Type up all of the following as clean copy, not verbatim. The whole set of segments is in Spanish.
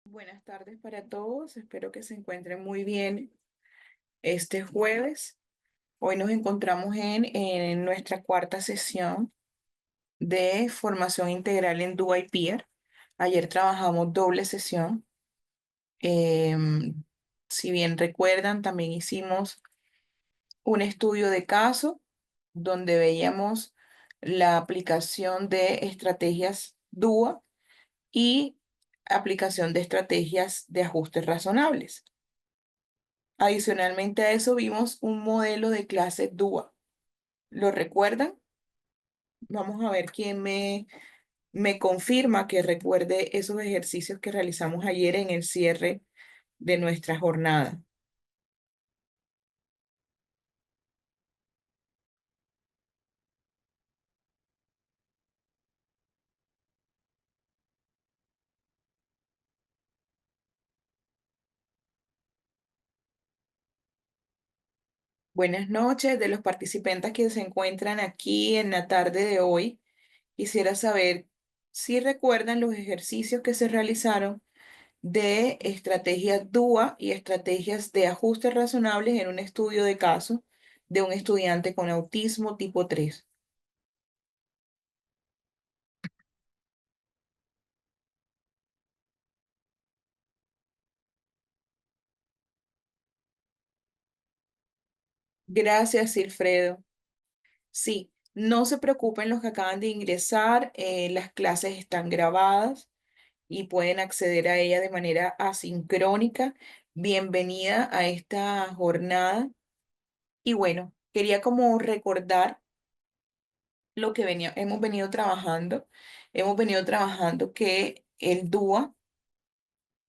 Buenas tardes para todos, espero que se encuentren muy bien este jueves. Hoy nos encontramos en nuestra cuarta sesión de formación integral en DUA y PIER. Ayer trabajamos doble sesión. Em, si bien recuerdan, también hicimos un estudio de caso donde veíamos la aplicación de estrategias DUA y aplicación de estrategias de ajustes razonables. Adicionalmente a eso vimos un modelo de clase DUA. ¿Lo recuerdan? Vamos a ver quién me confirma que recuerde esos ejercicios que realizamos ayer en el cierre de nuestra jornada. Buenas noches de los participantes que se encuentran aquí en la tarde de hoy. Quisiera saber si recuerdan los ejercicios que se realizaron de estrategias DUA y estrategias de ajustes razonables en un estudio de caso de un estudiante con autismo tipo 3. Gracias, Silfredo. Sí, no se preocupen los que acaban de ingresar, las clases están grabadas y pueden acceder a ella de manera asincrónica. Bienvenida a esta jornada. Y bueno, quería como recordar lo que hemos venido trabajando. Hemos venido trabajando que el DUA,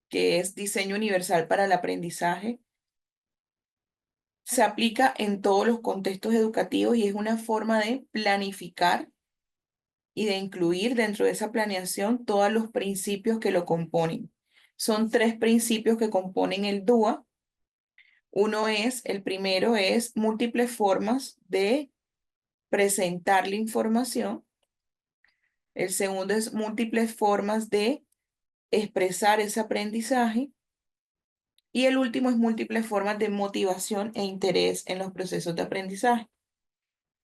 que es Diseño Universal para el Aprendizaje, se aplica en todos los contextos educativos y es una forma de planificar y de incluir dentro de esa planeación todos los principios que lo componen. Son tres principios que componen el DUA. El primero es múltiples formas de presentar la información. El segundo es múltiples formas de expresar ese aprendizaje. Y el último es múltiples formas de motivación e interés en los procesos de aprendizaje.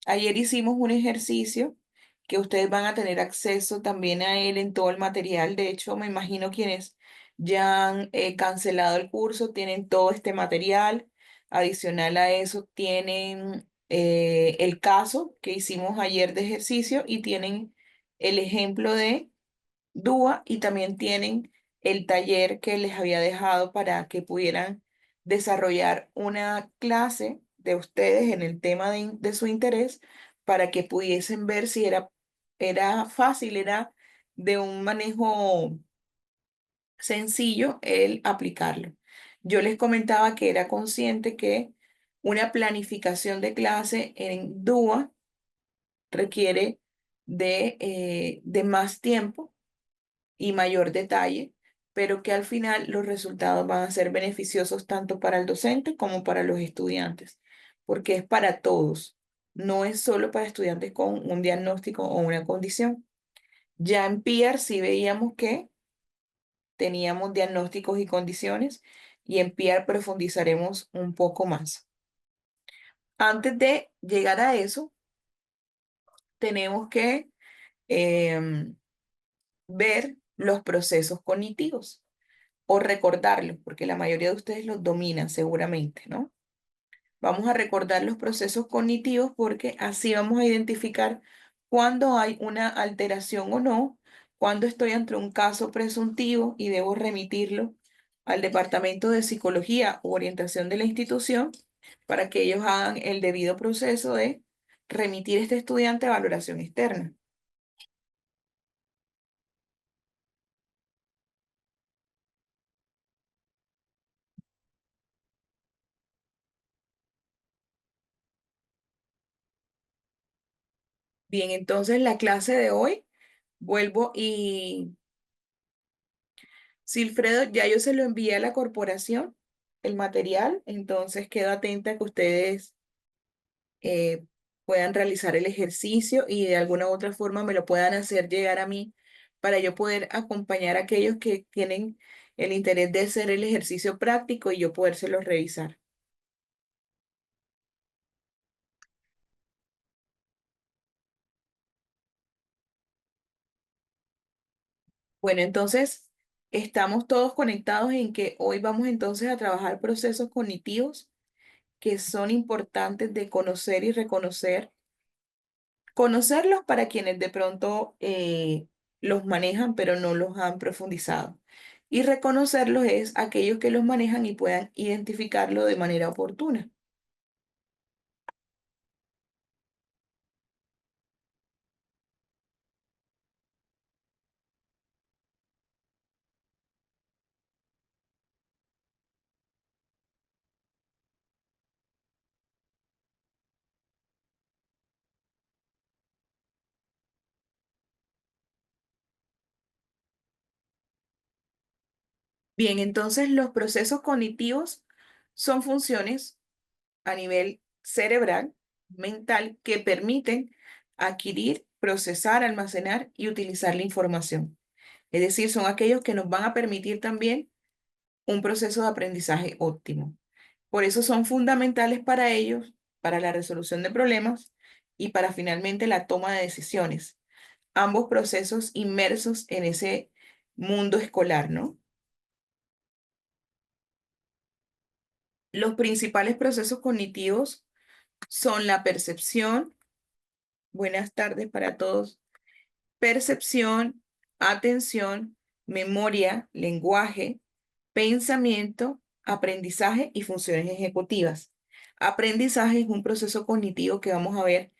Ayer hicimos un ejercicio que ustedes van a tener acceso también a él en todo el material. De hecho, me imagino quienes ya han cancelado el curso tienen todo este material. Adicional a eso, tienen el caso que hicimos ayer de ejercicio y tienen el ejemplo de DUA y también tienen el taller que les había dejado para que pudieran desarrollar una clase de ustedes en el tema de su interés para que pudiesen ver si era fácil, era de un manejo sencillo el aplicarlo. Yo les comentaba que era consciente que una planificación de clase en DUA requiere de más tiempo y mayor detalle, pero que al final los resultados van a ser beneficiosos tanto para el docente como para los estudiantes, porque es para todos, no es solo para estudiantes con un diagnóstico o una condición. Ya en PIAR sí veíamos que teníamos diagnósticos y condiciones y en PIAR profundizaremos un poco más. Antes de llegar a eso, tenemos que em, ver los procesos cognitivos o recordarlos, porque la mayoría de ustedes los dominan seguramente, ¿no? Vamos a recordar los procesos cognitivos porque así vamos a identificar cuándo hay una alteración o no, cuándo estoy ante un caso presuntivo y debo remitirlo al departamento de psicología u orientación de la institución para que ellos hagan el debido proceso de remitir a este estudiante a valoración externa. Bien, entonces la clase de hoy vuelvo y Silfredo, ya yo se lo envié a la corporación, el material, entonces quedo atenta a que ustedes puedan realizar el ejercicio y de alguna u otra forma me lo puedan hacer llegar a mí para yo poder acompañar a aquellos que tienen el interés de hacer el ejercicio práctico y yo podérselo revisar. Bueno, entonces estamos todos conectados en que hoy vamos entonces a trabajar procesos cognitivos que son importantes de conocer y reconocer. Conocerlos para quienes de pronto los manejan, pero no los han profundizado. Y reconocerlos es aquellos que los manejan y puedan identificarlo de manera oportuna. Bien, entonces los procesos cognitivos son funciones a nivel cerebral, mental, que permiten adquirir, procesar, almacenar y utilizar la información. Es decir, son aquellos que nos van a permitir también un proceso de aprendizaje óptimo. Por eso son fundamentales para ellos, para la resolución de problemas y para finalmente la toma de decisiones. Ambos procesos inmersos en ese mundo escolar, ¿no? Los principales procesos cognitivos son la percepción, buenas tardes para todos, percepción, atención, memoria, lenguaje, pensamiento, aprendizaje y funciones ejecutivas. Aprendizaje es un proceso cognitivo que vamos a ver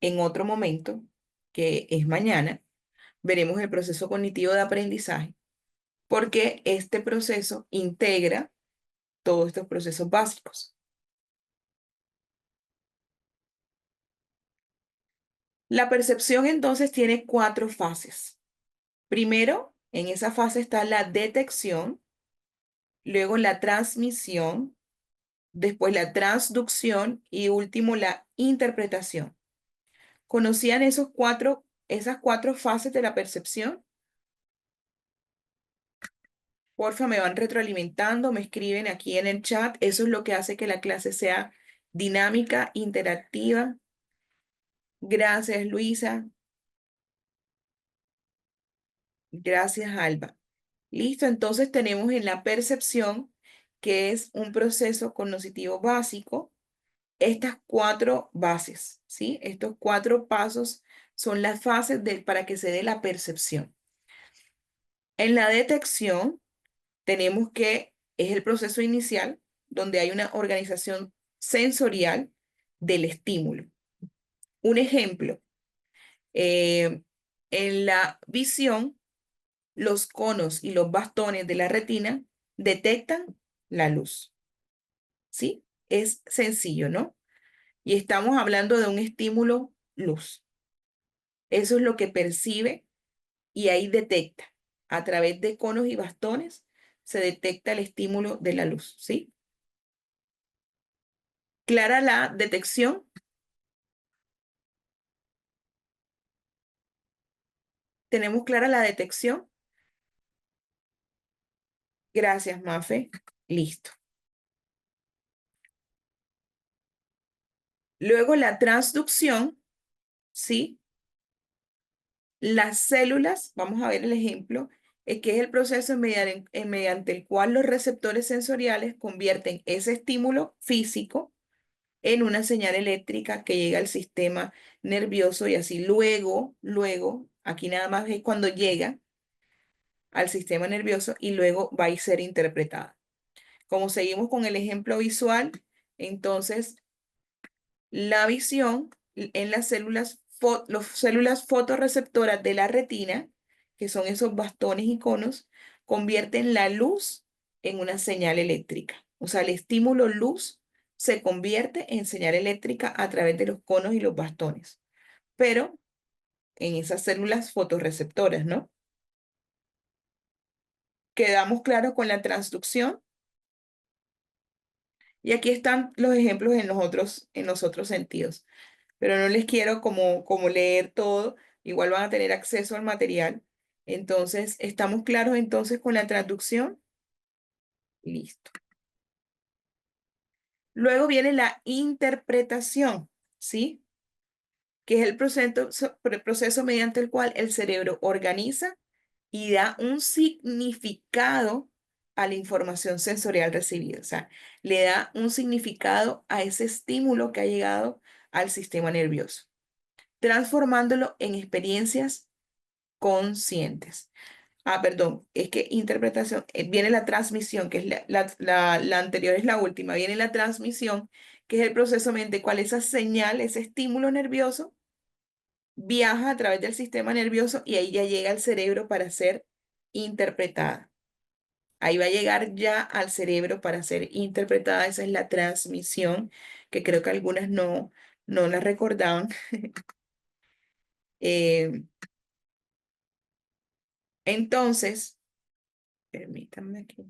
en otro momento, que es mañana. Veremos el proceso cognitivo de aprendizaje, porque este proceso integra todos estos procesos básicos. La percepción entonces tiene cuatro fases. Primero, en esa fase está la detección, luego la transmisión, después la transducción y último la interpretación. ¿Conocían esas cuatro fases de la percepción? Porfa, me van retroalimentando, me escriben aquí en el chat. Eso es lo que hace que la clase sea dinámica, interactiva. Gracias, Luisa. Gracias, Alba. Listo, entonces tenemos en la percepción, que es un proceso cognitivo básico, estas cuatro bases, ¿sí? Estos cuatro pasos son las fases para que se dé la percepción. En la detección tenemos que es el proceso inicial donde hay una organización sensorial del estímulo. Un ejemplo, eh, en la visión, los conos y los bastones de la retina detectan la luz, ¿sí? Es sencillo, ¿no? Y estamos hablando de un estímulo luz. Eso es lo que percibe y ahí detecta. A través de conos y bastones se detecta el estímulo de la luz, ¿sí? Clara la detección. ¿Tenemos clara la detección? Gracias, Mafe. Listo. Luego la transducción, ¿sí? Las células, vamos a ver el ejemplo, que es el proceso mediante el cual los receptores sensoriales convierten ese estímulo físico en una señal eléctrica que llega al sistema nervioso y así luego, aquí nada más es cuando llega al sistema nervioso y luego va a ser interpretada. Como seguimos con el ejemplo visual, entonces la visión en las las células fotorreceptoras de la retina, que son esos bastones y conos, convierten la luz en una señal eléctrica. O sea, el estímulo luz se convierte en señal eléctrica a través de los conos y los bastones, pero en esas células fotorreceptoras, ¿no? Quedamos claros con la transducción y aquí están los ejemplos en los otros sentidos. pero no les quiero como leer todo. Igual van a tener acceso al material. Entonces, ¿estamos claros entonces con la traducción? Listo. Luego viene la interpretación, ¿sí? Que es el proceso mediante el cual el cerebro organiza y da un significado a la información sensorial recibida. O sea, le da un significado a ese estímulo que ha llegado al sistema nervioso, transformándolo en experiencias conscientes. Ah, perdón, es que interpretación, viene la transmisión, que es la anterior es la última, viene la transmisión, que es el proceso mediante el cual esa señal, ese estímulo nervioso, viaja a través del sistema nervioso y ahí ya llega al cerebro para ser interpretada. Ahí va a llegar ya al cerebro para ser interpretada. Esa es la transmisión, que creo que algunas no la recordaban. Eh, entonces, permítanme aquí.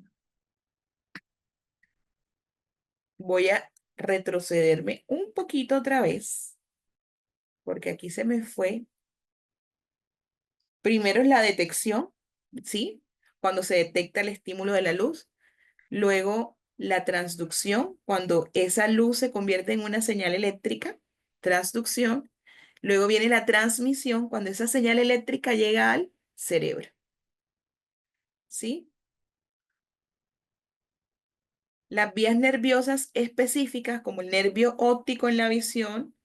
Voy a retrocederme un poquito otra vez, porque aquí se me fue. Primero es la detección, ¿sí? Cuando se detecta el estímulo de la luz. Luego, la transducción, cuando esa luz se convierte en una señal eléctrica, transducción. Luego viene la transmisión, cuando esa señal eléctrica llega al cerebro, ¿sí? Las vías nerviosas específicas, como el nervio óptico en la visión,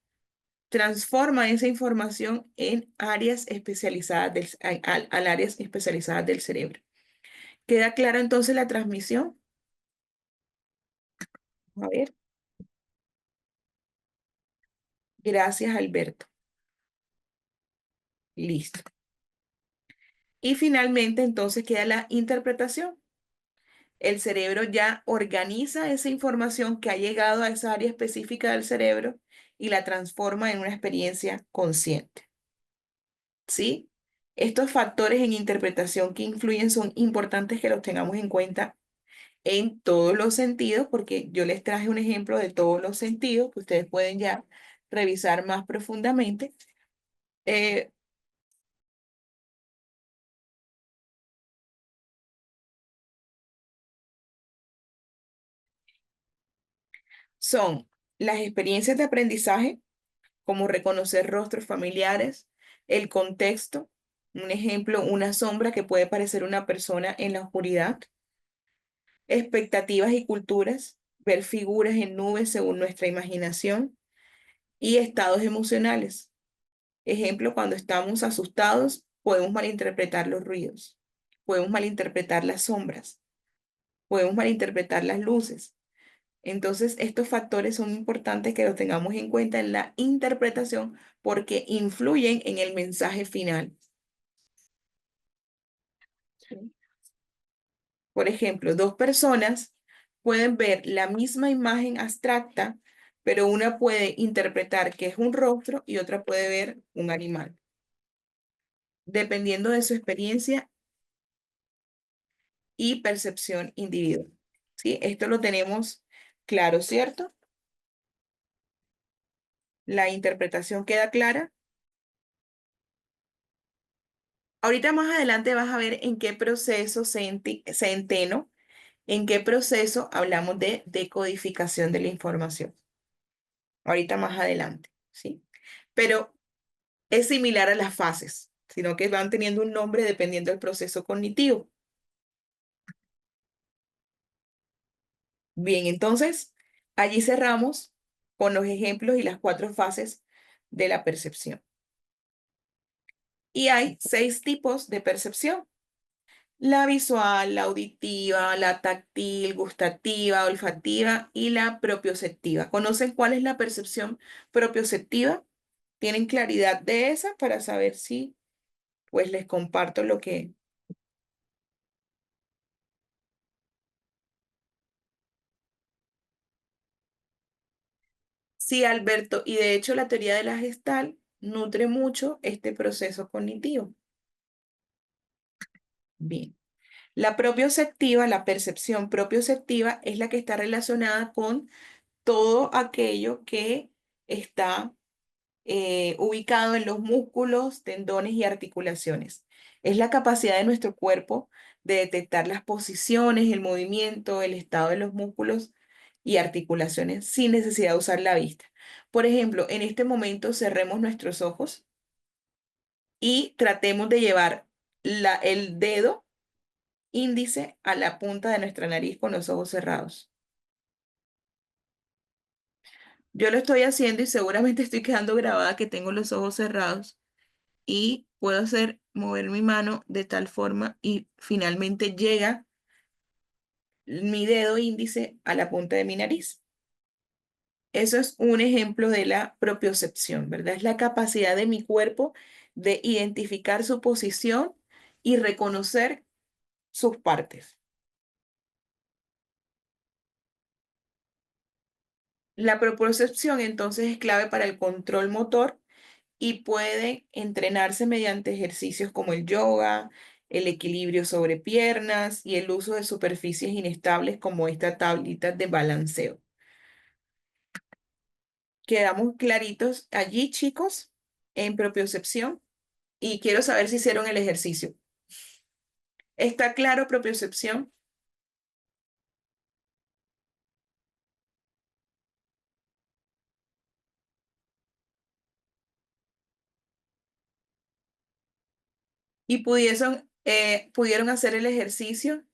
transforman esa información en áreas especializadas al áreas especializadas del cerebro. ¿Queda clara entonces la transmisión? A ver, gracias, Alberto. Listo. Y finalmente entonces queda la interpretación. El cerebro ya organiza esa información que ha llegado a esa área específica del cerebro y la transforma en una experiencia consciente. ¿Sí? Estos factores en interpretación que influyen son importantes que los tengamos en cuenta en todos los sentidos, porque yo les traje un ejemplo de todos los sentidos que ustedes pueden ya revisar más profundamente. Eh, Son las experiencias de aprendizaje, como reconocer rostros familiares, el contexto, un ejemplo, una sombra que puede parecer una persona en la oscuridad, expectativas y culturas, ver figuras en nubes según nuestra imaginación y estados emocionales. Ejemplo, cuando estamos asustados, podemos malinterpretar los ruidos, podemos malinterpretar las sombras, podemos malinterpretar las luces. Entonces, estos factores son importantes que los tengamos en cuenta en la interpretación porque influyen en el mensaje final. ¿Sí? Por ejemplo, dos personas pueden ver la misma imagen abstracta, pero una puede interpretar que es un rostro y otra puede ver un animal, dependiendo de su experiencia y percepción individual. ¿Sí? Esto lo tenemos claro, ¿cierto? La interpretación queda clara. Ahorita más adelante vas a ver en qué proceso centeno, en qué proceso hablamos de decodificación de la información. Ahorita más adelante, ¿sí? Pero es similar a las fases, sino que van teniendo un nombre dependiendo del proceso cognitivo. Bien, entonces, allí cerramos con los ejemplos y las cuatro fases de la percepción. Y hay 6 tipos de percepción: la visual, la auditiva, la táctil, gustativa, olfativa y la propioceptiva. ¿Conocen cuál es la percepción propioceptiva? ¿Tienen claridad de esa para saber si, pues les comparto lo que... Sí, Alberto, y de hecho la teoría de la Gestalt nutre mucho este proceso cognitivo. Bien. La propioceptiva, la percepción propioceptiva es la que está relacionada con todo aquello que está ubicado en los músculos, tendones y articulaciones. Es la capacidad de nuestro cuerpo de detectar las posiciones, el movimiento, el estado de los músculos y articulaciones sin necesidad de usar la vista. Por ejemplo, en este momento cerremos nuestros ojos y tratemos de llevar el dedo índice a la punta de nuestra nariz con los ojos cerrados. Yo lo estoy haciendo y seguramente estoy quedando grabada que tengo los ojos cerrados y puedo hacer mover mi mano de tal forma y finalmente llega mi dedo índice a la punta de mi nariz. Eso es un ejemplo de la propiocepción, ¿verdad? Es la capacidad de mi cuerpo de identificar su posición y reconocer sus partes. La propiocepción entonces es clave para el control motor y puede entrenarse mediante ejercicios como el yoga, el equilibrio sobre piernas y el uso de superficies inestables como esta tablita de balanceo. Quedamos claritos allí, chicos, en propiocepción y quiero saber si hicieron el ejercicio. ¿Está claro propiocepción? ¿Y pudieron hacer el ejercicio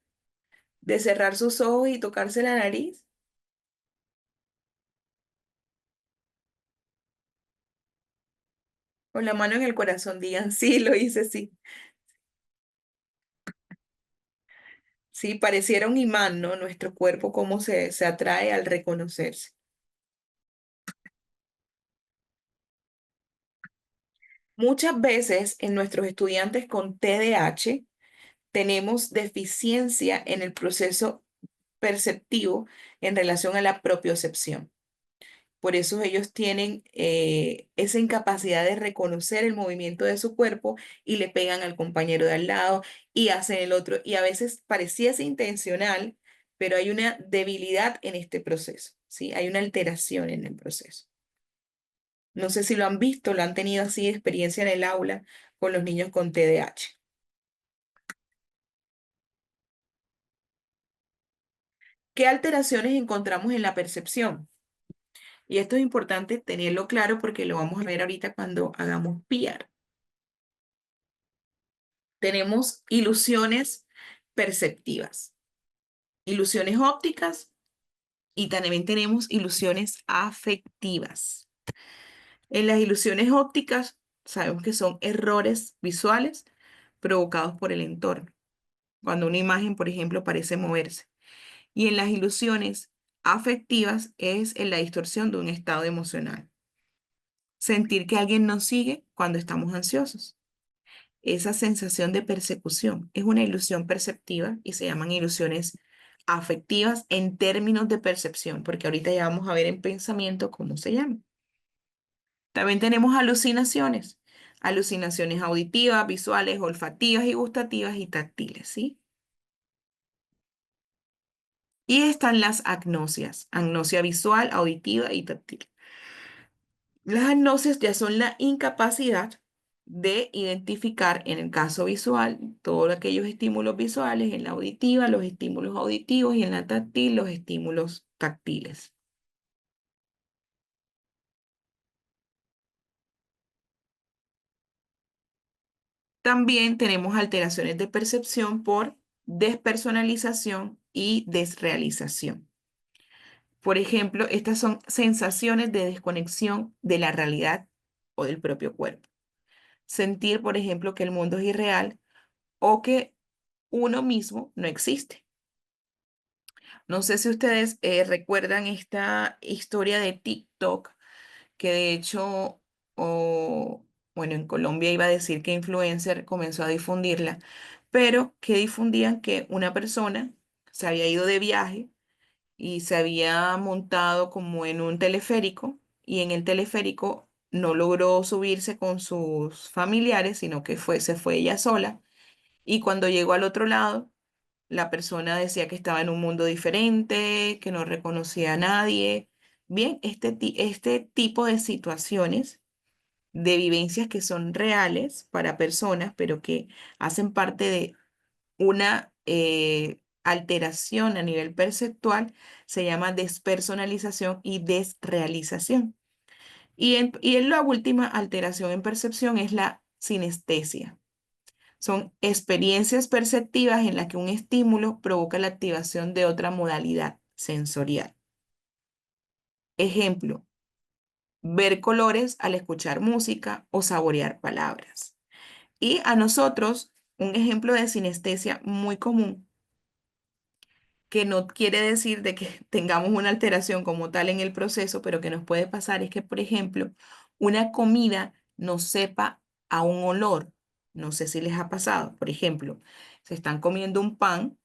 de cerrar sus ojos y tocarse la nariz? Con la mano en el corazón, digan, sí, lo hice, sí. Sí, pareciera un imán, ¿no? Nuestro cuerpo, cómo se atrae al reconocerse. Muchas veces en nuestros estudiantes con TDAH tenemos deficiencia en el proceso perceptivo en relación a la propiocepción. Por eso ellos tienen esa incapacidad de reconocer el movimiento de su cuerpo y le pegan al compañero de al lado y hacen el otro. Y a veces pareciese intencional, pero hay una debilidad en este proceso, ¿sí? Hay una alteración en el proceso. No sé si lo han visto, lo han tenido así experiencia en el aula con los niños con TDAH. ¿Qué alteraciones encontramos en la percepción? Y esto es importante tenerlo claro porque lo vamos a ver ahorita cuando hagamos PR. Tenemos ilusiones perceptivas, ilusiones ópticas y también tenemos ilusiones afectivas. En las ilusiones ópticas sabemos que son errores visuales provocados por el entorno, cuando una imagen, por ejemplo, parece moverse. Y en las ilusiones afectivas es en la distorsión de un estado emocional. Sentir que alguien nos sigue cuando estamos ansiosos. Esa sensación de persecución es una ilusión perceptiva y se llaman ilusiones afectivas en términos de percepción, porque ahorita ya vamos a ver en pensamiento cómo se llama. También tenemos alucinaciones, alucinaciones auditivas, visuales, olfativas y gustativas y táctiles, ¿sí? Y están las agnosias, agnosia visual, auditiva y táctil. Las agnosias ya son la incapacidad de identificar, en el caso visual, todos aquellos estímulos visuales, en la auditiva, los estímulos auditivos y en la táctil, los estímulos táctiles. También tenemos alteraciones de percepción por despersonalización y desrealización. Por ejemplo, estas son sensaciones de desconexión de la realidad o del propio cuerpo. Sentir, por ejemplo, que el mundo es irreal o que uno mismo no existe. No sé si ustedes recuerdan esta historia de TikTok, que de hecho, bueno, en Colombia iba a decir que influencer comenzó a difundirla, pero que difundían que una persona se había ido de viaje y se había montado como en un teleférico y en el teleférico no logró subirse con sus familiares, sino que se fue ella sola y cuando llegó al otro lado, la persona decía que estaba en un mundo diferente, que no reconocía a nadie. Bien, este tipo de situaciones de vivencias que son reales para personas, pero que hacen parte de una alteración a nivel perceptual, se llama despersonalización y desrealización. Y en la última alteración en percepción es la sinestesia. Son experiencias perceptivas en las que un estímulo provoca la activación de otra modalidad sensorial. Ejemplo, ver colores al escuchar música o saborear palabras. Y a nosotros, un ejemplo de sinestesia muy común, que no quiere decir de que tengamos una alteración como tal en el proceso, pero que nos puede pasar es que, por ejemplo, una comida nos sepa a un olor. No sé si les ha pasado. Por ejemplo, se están comiendo un pan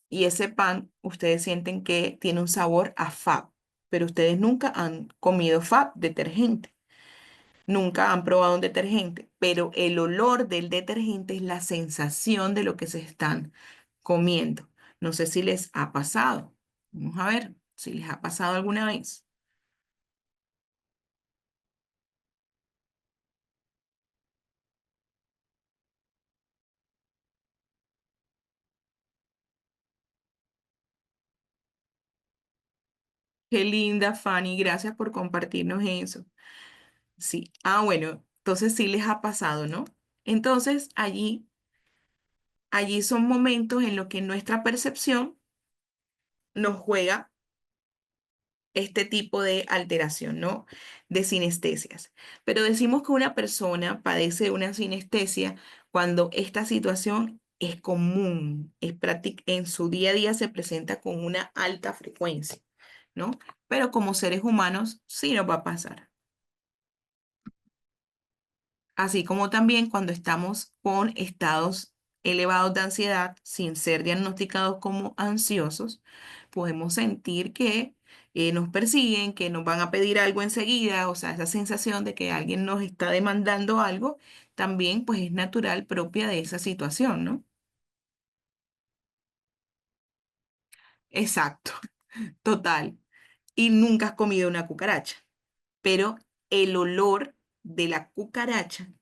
y ese pan ustedes sienten que tiene un sabor a fab, pero ustedes nunca han comido fab detergente. Nunca han probado un detergente, pero el olor del detergente es la sensación de lo que se están comiendo. No sé si les ha pasado. Vamos a ver si les ha pasado alguna vez. Qué linda, Fanny. Gracias por compartirnos eso. Sí. Ah, bueno, entonces sí les ha pasado, ¿no? Entonces allí son momentos en los que nuestra percepción nos juega este tipo de alteración, ¿no? De sinestesias. Pero decimos que una persona padece de una sinestesia cuando esta situación es común, es práctica, en su día a día se presenta con una alta frecuencia, ¿no? Pero como seres humanos sí nos va a pasar. Así como también cuando estamos con estados elevados de ansiedad sin ser diagnosticados como ansiosos, podemos sentir que nos persiguen, que nos van a pedir algo enseguida, o sea, esa sensación de que alguien nos está demandando algo, también pues es natural propia de esa situación, ¿no? Exacto, total. Y nunca has comido una cucaracha, pero el olor de la cucaracha,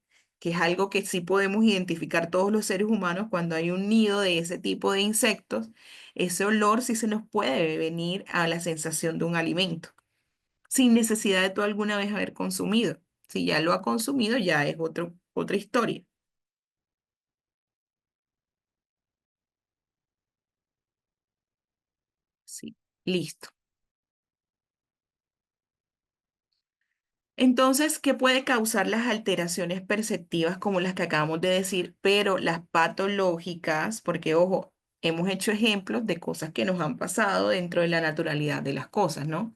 que es algo que sí podemos identificar todos los seres humanos cuando hay un nido de ese tipo de insectos, ese olor sí se nos puede venir a la sensación de un alimento, sin necesidad de tú alguna vez haber consumido. Si ya lo ha consumido, ya es otra historia. Sí, listo. Entonces, ¿qué puede causar las alteraciones perceptivas como las que acabamos de decir, pero las patológicas? Porque, ojo, hemos hecho ejemplos de cosas que nos han pasado dentro de la naturalidad de las cosas, ¿no?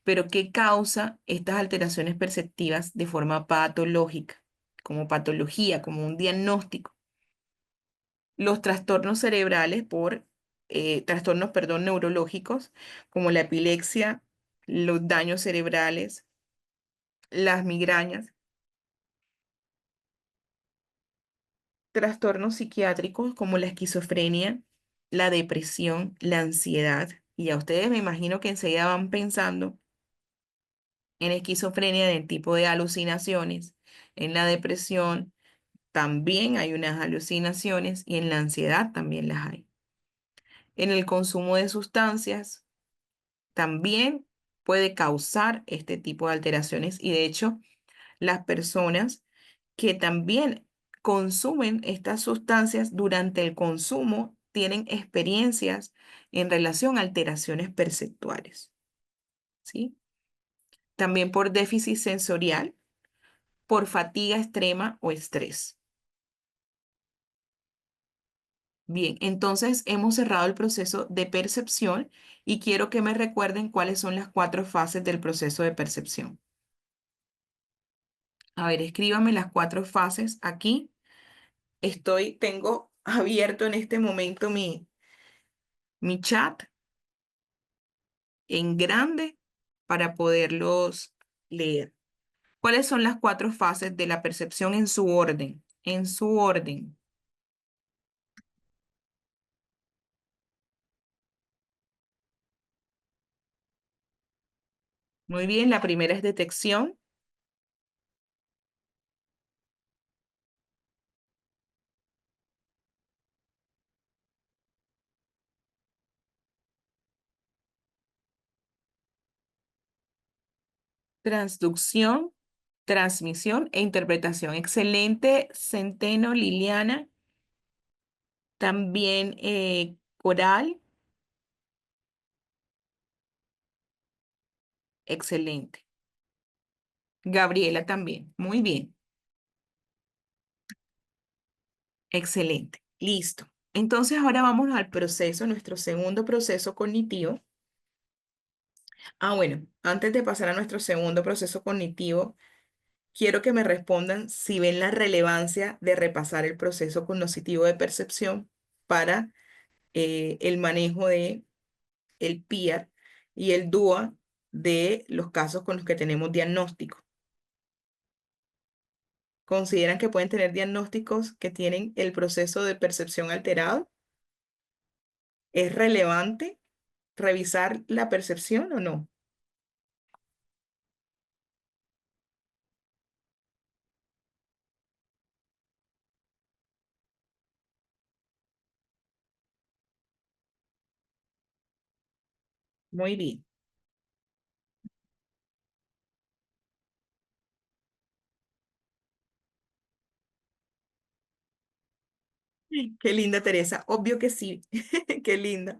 Pero ¿qué causa estas alteraciones perceptivas de forma patológica, como patología, como un diagnóstico? Los trastornos cerebrales trastornos, perdón, neurológicos, como la epilepsia, los daños cerebrales, las migrañas, trastornos psiquiátricos como la esquizofrenia, la depresión, la ansiedad. Y a ustedes me imagino que enseguida van pensando en esquizofrenia del tipo de alucinaciones. En la depresión también hay unas alucinaciones y en la ansiedad también las hay. En el consumo de sustancias también puede causar este tipo de alteraciones y de hecho las personas que también consumen estas sustancias durante el consumo tienen experiencias en relación a alteraciones perceptuales, ¿sí? También por déficit sensorial, por fatiga extrema o estrés. Bien, entonces hemos cerrado el proceso de percepción y quiero que me recuerden cuáles son las cuatro fases del proceso de percepción. A ver, escríbame las cuatro fases aquí. Tengo abierto en este momento mi chat en grande para poderlos leer. ¿Cuáles son las cuatro fases de la percepción en su orden? En su orden. Muy bien, la primera es detección, Transducción, transmisión e interpretación. Excelente, Centeno, Liliana. También Coral. Excelente. Gabriela también. Muy bien. Excelente. Listo. Entonces ahora vamos al proceso, nuestro segundo proceso cognitivo. Ah, bueno, antes de pasar a nuestro segundo proceso cognitivo, quiero que me respondan si ven la relevancia de repasar el proceso cognitivo de percepción para el manejo de el PIA y el DUA de los casos con los que tenemos diagnóstico. ¿Consideran que pueden tener diagnósticos que tienen el proceso de percepción alterado? ¿Es relevante revisar la percepción o no? Muy bien. Qué linda, Teresa. Obvio que sí. Qué linda.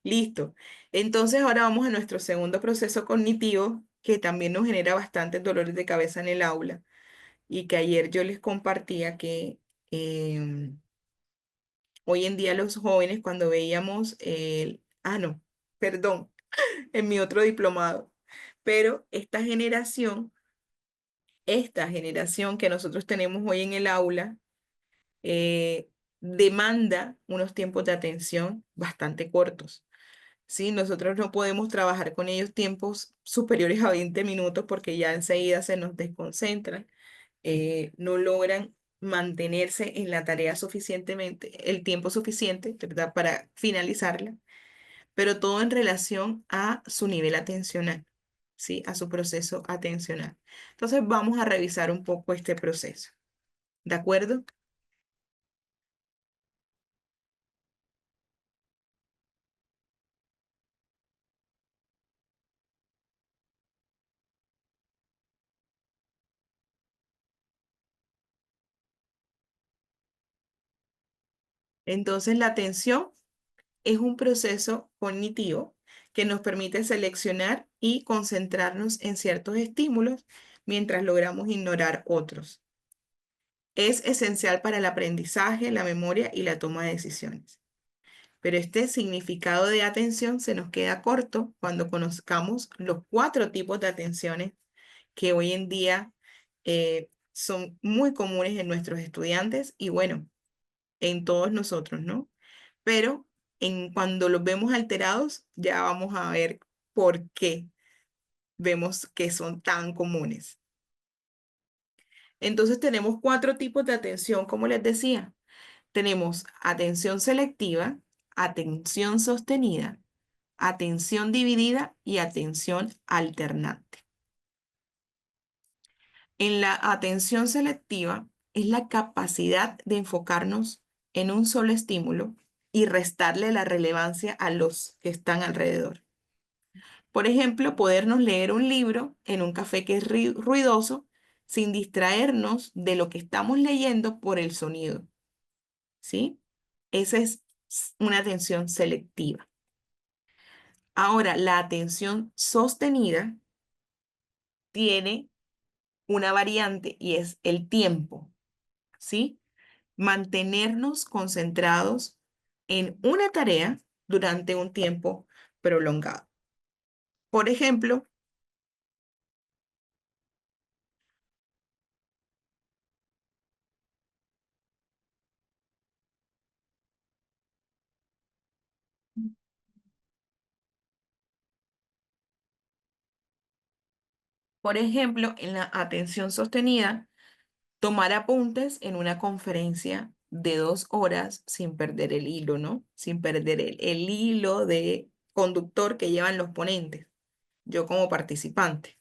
Listo. Entonces ahora vamos a nuestro segundo proceso cognitivo que también nos genera bastantes dolores de cabeza en el aula y que ayer yo les compartía que hoy en día los jóvenes cuando veíamos no, perdón, en mi otro diplomado, pero esta generación que nosotros tenemos hoy en el aula, eh, demanda unos tiempos de atención bastante cortos. ¿Sí? Nosotros no podemos trabajar con ellos tiempos superiores a 20 minutos porque ya enseguida se nos desconcentran, no logran mantenerse en la tarea suficientemente, el tiempo suficiente, ¿verdad? Para finalizarla, pero todo en relación a su nivel atencional, ¿sí? A su proceso atencional. Entonces vamos a revisar un poco este proceso, ¿de acuerdo? Entonces la atención es un proceso cognitivo que nos permite seleccionar y concentrarnos en ciertos estímulos mientras logramos ignorar otros. Es esencial para el aprendizaje, la memoria y la toma de decisiones. Pero este significado de atención se nos queda corto cuando conozcamos los cuatro tipos de atenciones que hoy en día son muy comunes en nuestros estudiantes y bueno, en todos nosotros, ¿no? Pero cuando los vemos alterados, ya vamos a ver por qué vemos que son tan comunes. Entonces tenemos cuatro tipos de atención, como les decía. Tenemos atención selectiva, atención sostenida, atención dividida y atención alternante. En la atención selectiva es la capacidad de enfocarnos en un solo estímulo y restarle la relevancia a los que están alrededor. Por ejemplo, podernos leer un libro en un café que es ruidoso sin distraernos de lo que estamos leyendo por el sonido, ¿sí? Esa es una atención selectiva. Ahora, la atención sostenida tiene una variante y es el tiempo, ¿sí? Mantenernos concentrados en una tarea durante un tiempo prolongado. Por ejemplo, en la atención sostenida, tomar apuntes en una conferencia de 2 horas sin perder el hilo, ¿no? Sin perder el hilo de conductor que llevan los ponentes, yo como participante.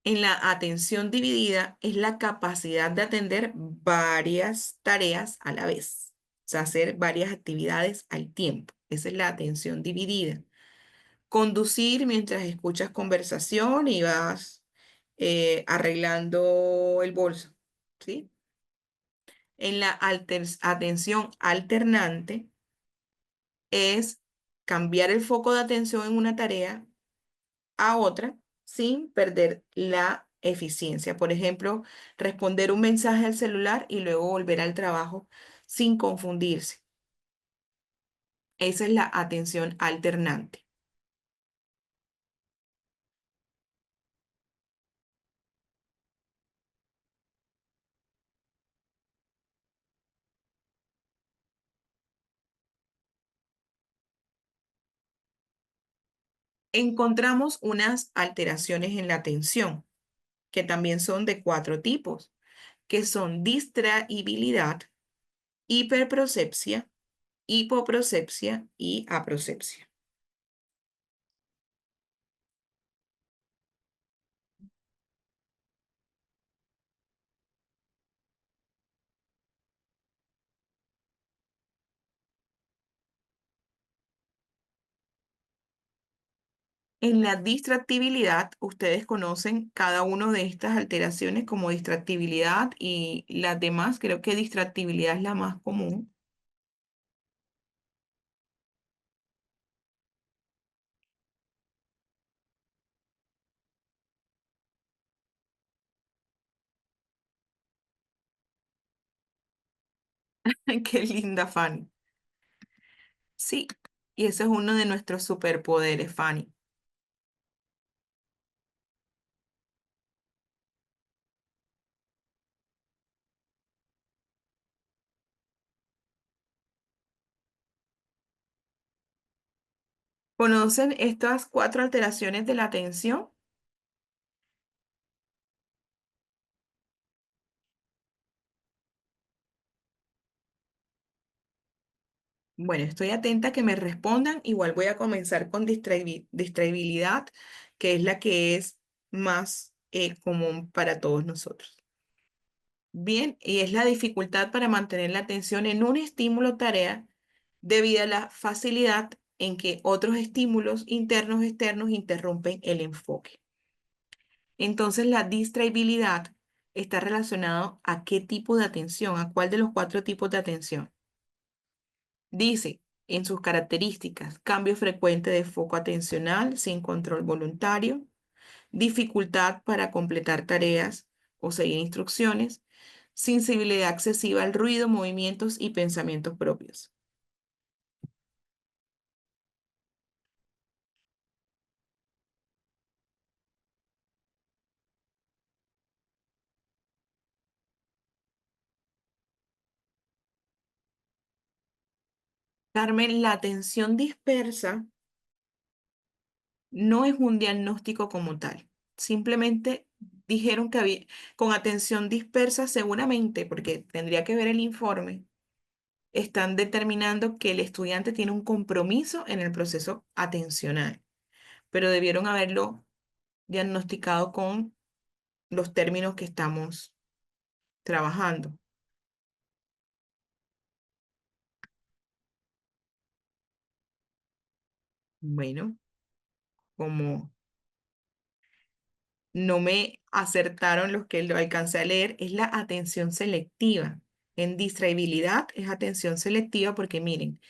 En la atención dividida es la capacidad de atender varias tareas a la vez, o sea, hacer varias actividades al tiempo. Esa es la atención dividida. Conducir mientras escuchas conversación y vas arreglando el bolso, ¿sí? En la atención alternante es cambiar el foco de atención en una tarea a otra sin perder la eficiencia. Por ejemplo, responder un mensaje al celular y luego volver al trabajo sin confundirse. Esa es la atención alternante. Encontramos unas alteraciones en la atención, que también son de cuatro tipos, que son distraibilidad, hiperprosepsia, hipoprosepsia y aprosepsia. En la distractibilidad, ustedes conocen cada una de estas alteraciones como distractibilidad y las demás, creo que distractibilidad es la más común. Qué linda, Fanny. Sí, y ese es uno de nuestros superpoderes, Fanny. ¿Conocen estas cuatro alteraciones de la atención? Bueno, estoy atenta a que me respondan. Igual voy a comenzar con distraibilidad, que es la que es más común para todos nosotros. Bien, y es la dificultad para mantener la atención en un estímulo o tarea debido a la facilidad en que otros estímulos internos o externos interrumpen el enfoque. Entonces, la distraibilidad está relacionado a qué tipo de atención, a cuál de los cuatro tipos de atención. Dice, en sus características, cambio frecuente de foco atencional sin control voluntario, dificultad para completar tareas o seguir instrucciones, sensibilidad excesiva al ruido, movimientos y pensamientos propios. Carmen, la atención dispersa no es un diagnóstico como tal. Simplemente dijeron que había, con atención dispersa seguramente, porque tendría que ver el informe, están determinando que el estudiante tiene un compromiso en el proceso atencional, pero debieron haberlo diagnosticado con los términos que estamos trabajando. Bueno, como no me acertaron los que lo alcancé a leer, es la atención selectiva. En distraibilidad es atención selectiva porque miren,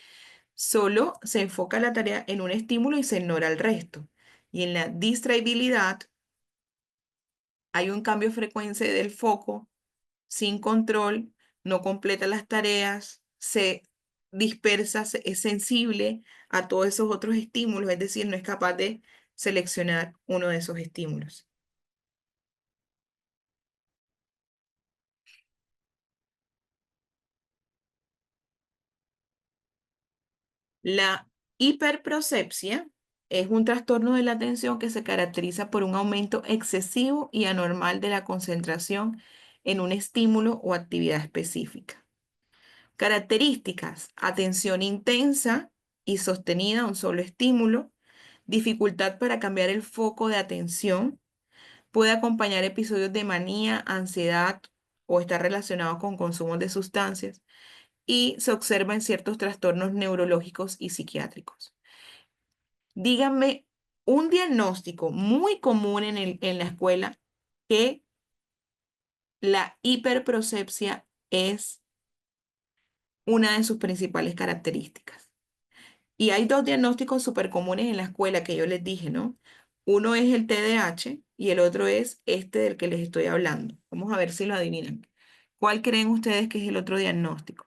solo se enfoca la tarea en un estímulo y se ignora el resto. Y en la distraibilidad hay un cambio de frecuencia del foco sin control, no completa las tareas, se dispersa, es sensible a todos esos otros estímulos, es decir, no es capaz de seleccionar uno de esos estímulos. La hiperprosepsia es un trastorno de la atención que se caracteriza por un aumento excesivo y anormal de la concentración en un estímulo o actividad específica. Características: atención intensa y sostenida a un solo estímulo, dificultad para cambiar el foco de atención, puede acompañar episodios de manía, ansiedad o estar relacionado con consumo de sustancias y se observa en ciertos trastornos neurológicos y psiquiátricos. Díganme un diagnóstico muy común en la escuela que la hiperprosepsia es una de sus principales características. Y hay dos diagnósticos súper comunes en la escuela que yo les dije, ¿no? Uno es el TDAH y el otro es este del que les estoy hablando. Vamos a ver si lo adivinan. ¿Cuál creen ustedes que es el otro diagnóstico?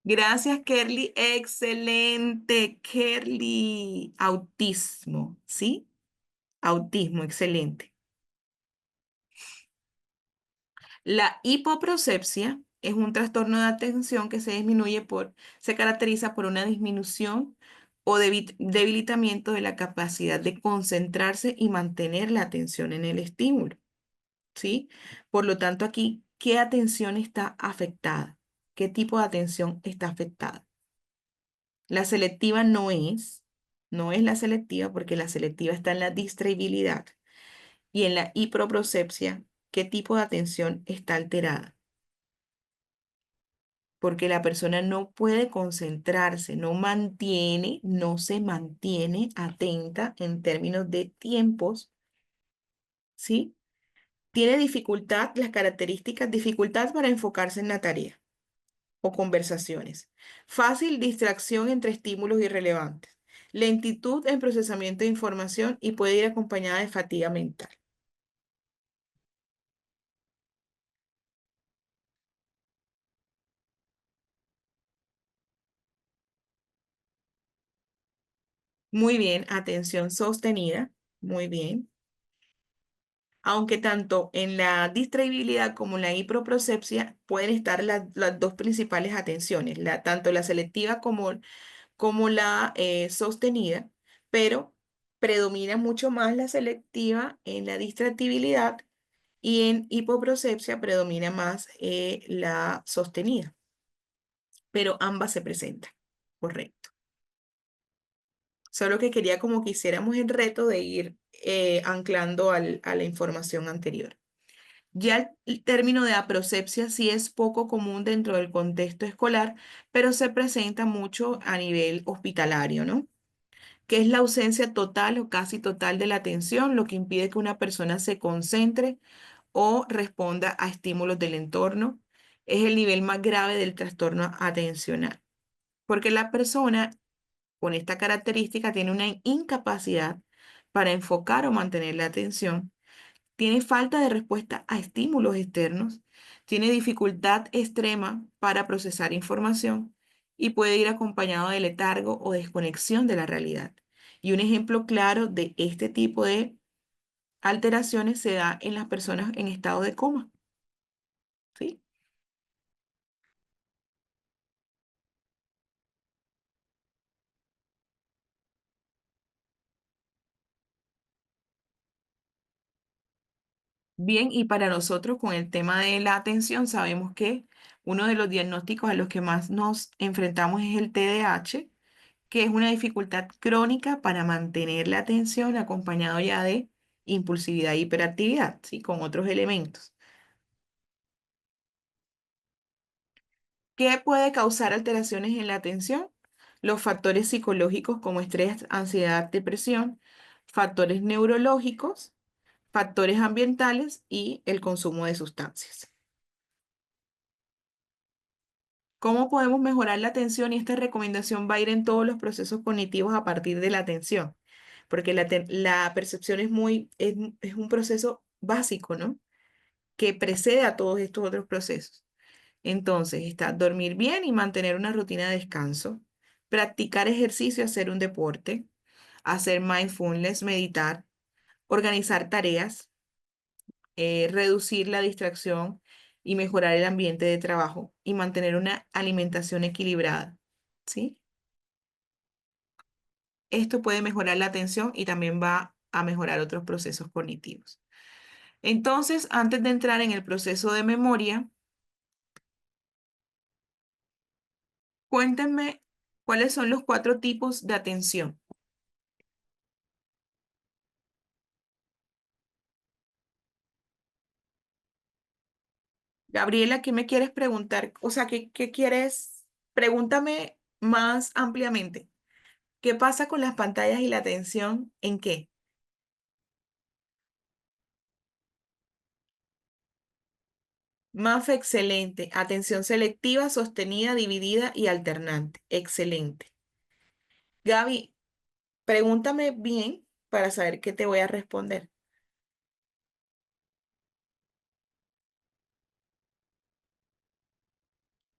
Gracias, Kerly. Excelente, Kerly. Autismo, ¿sí? Autismo, excelente. La hipoprosepsia es un trastorno de atención que se caracteriza por una disminución o debilitamiento de la capacidad de concentrarse y mantener la atención en el estímulo, ¿sí? Por lo tanto, aquí, ¿qué atención está afectada? ¿Qué tipo de atención está afectada? La selectiva no es la selectiva porque la selectiva está en la distraibilidad y en la hipoprosepsia, ¿qué tipo de atención está alterada? Porque la persona no puede concentrarse, no se mantiene atenta en términos de tiempos, ¿sí? Tiene dificultad, las características, dificultad para enfocarse en la tarea o conversaciones, fácil distracción entre estímulos irrelevantes, lentitud en procesamiento de información y puede ir acompañada de fatiga mental. Muy bien, atención sostenida, muy bien. Aunque tanto en la distraibilidad como en la hiperprosepsia pueden estar las dos principales atenciones, tanto la selectiva como la sostenida, pero predomina mucho más la selectiva en la distractibilidad y en hipoprosepsia predomina más la sostenida, pero ambas se presentan, correcto. Solo que quería como que hiciéramos el reto de ir anclando a la información anterior. Ya el término de aprosepsia sí es poco común dentro del contexto escolar, pero se presenta mucho a nivel hospitalario, ¿no? Que es la ausencia total o casi total de la atención, lo que impide que una persona se concentre o responda a estímulos del entorno. Es el nivel más grave del trastorno atencional, porque la persona con esta característica tiene una incapacidad para enfocar o mantener la atención, tiene falta de respuesta a estímulos externos, tiene dificultad extrema para procesar información y puede ir acompañado de letargo o desconexión de la realidad. Y un ejemplo claro de este tipo de alteraciones se da en las personas en estado de coma, ¿sí? Bien, y para nosotros con el tema de la atención, sabemos que uno de los diagnósticos a los que más nos enfrentamos es el TDAH, que es una dificultad crónica para mantener la atención acompañado ya de impulsividad e hiperactividad, ¿sí? Con otros elementos. ¿Qué puede causar alteraciones en la atención? Los factores psicológicos como estrés, ansiedad, depresión, factores neurológicos, factores ambientales y el consumo de sustancias. ¿Cómo podemos mejorar la atención? Y esta recomendación va a ir en todos los procesos cognitivos a partir de la atención, porque la percepción es un proceso básico, ¿no? Que precede a todos estos otros procesos. Entonces, está dormir bien y mantener una rutina de descanso, practicar ejercicio, hacer un deporte, hacer mindfulness, meditar, organizar tareas, reducir la distracción y mejorar el ambiente de trabajo y mantener una alimentación equilibrada, ¿sí? Esto puede mejorar la atención y también va a mejorar otros procesos cognitivos. Entonces, antes de entrar en el proceso de memoria, cuéntenme cuáles son los cuatro tipos de atención. Gabriela, ¿qué me quieres preguntar? O sea, ¿qué quieres? Pregúntame más ampliamente. ¿Qué pasa con las pantallas y la atención? ¿En qué? Mafe, excelente. Atención selectiva, sostenida, dividida y alternante. Excelente. Gaby, pregúntame bien para saber qué te voy a responder.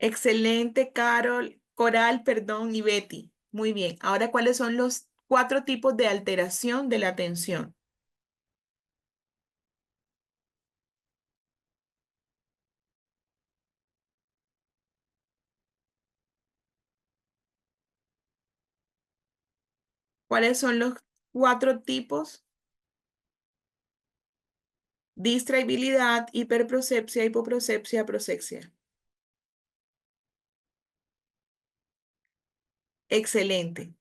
Excelente, Carol, Coral, perdón, y Betty. Muy bien. Ahora, ¿cuáles son los cuatro tipos de alteración de la atención? ¿Cuáles son los cuatro tipos? Distraibilidad, hiperprosepsia, hipoprosepsia, prosexia. Excelente.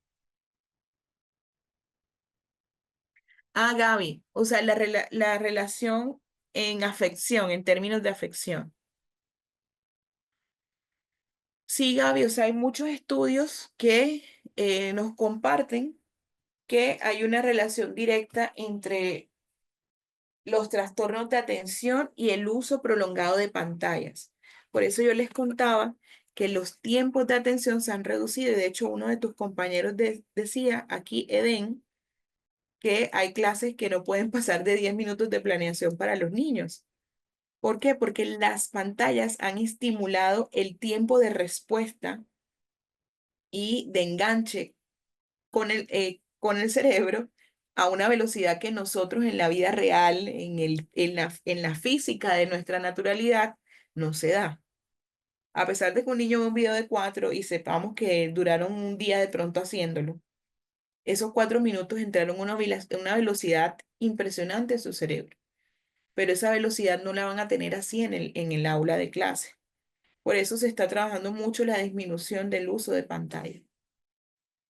Ah, Gaby, o sea, la relación en afección, en términos de afección. Sí, Gaby, o sea, hay muchos estudios que nos comparten que hay una relación directa entre los trastornos de atención y el uso prolongado de pantallas. Por eso yo les contaba que los tiempos de atención se han reducido. De hecho, uno de tus compañeros decía aquí, Eden, que hay clases que no pueden pasar de 10 minutos de planeación para los niños. ¿Por qué? Porque las pantallas han estimulado el tiempo de respuesta y de enganche con el cerebro a una velocidad que nosotros en la vida real, en la física de nuestra naturalidad, no se da. A pesar de que un niño ve un video de 4 y sepamos que duraron un día de pronto haciéndolo, esos 4 minutos entraron a una velocidad impresionante en su cerebro, pero esa velocidad no la van a tener así en el aula de clase. Por eso se está trabajando mucho la disminución del uso de pantalla.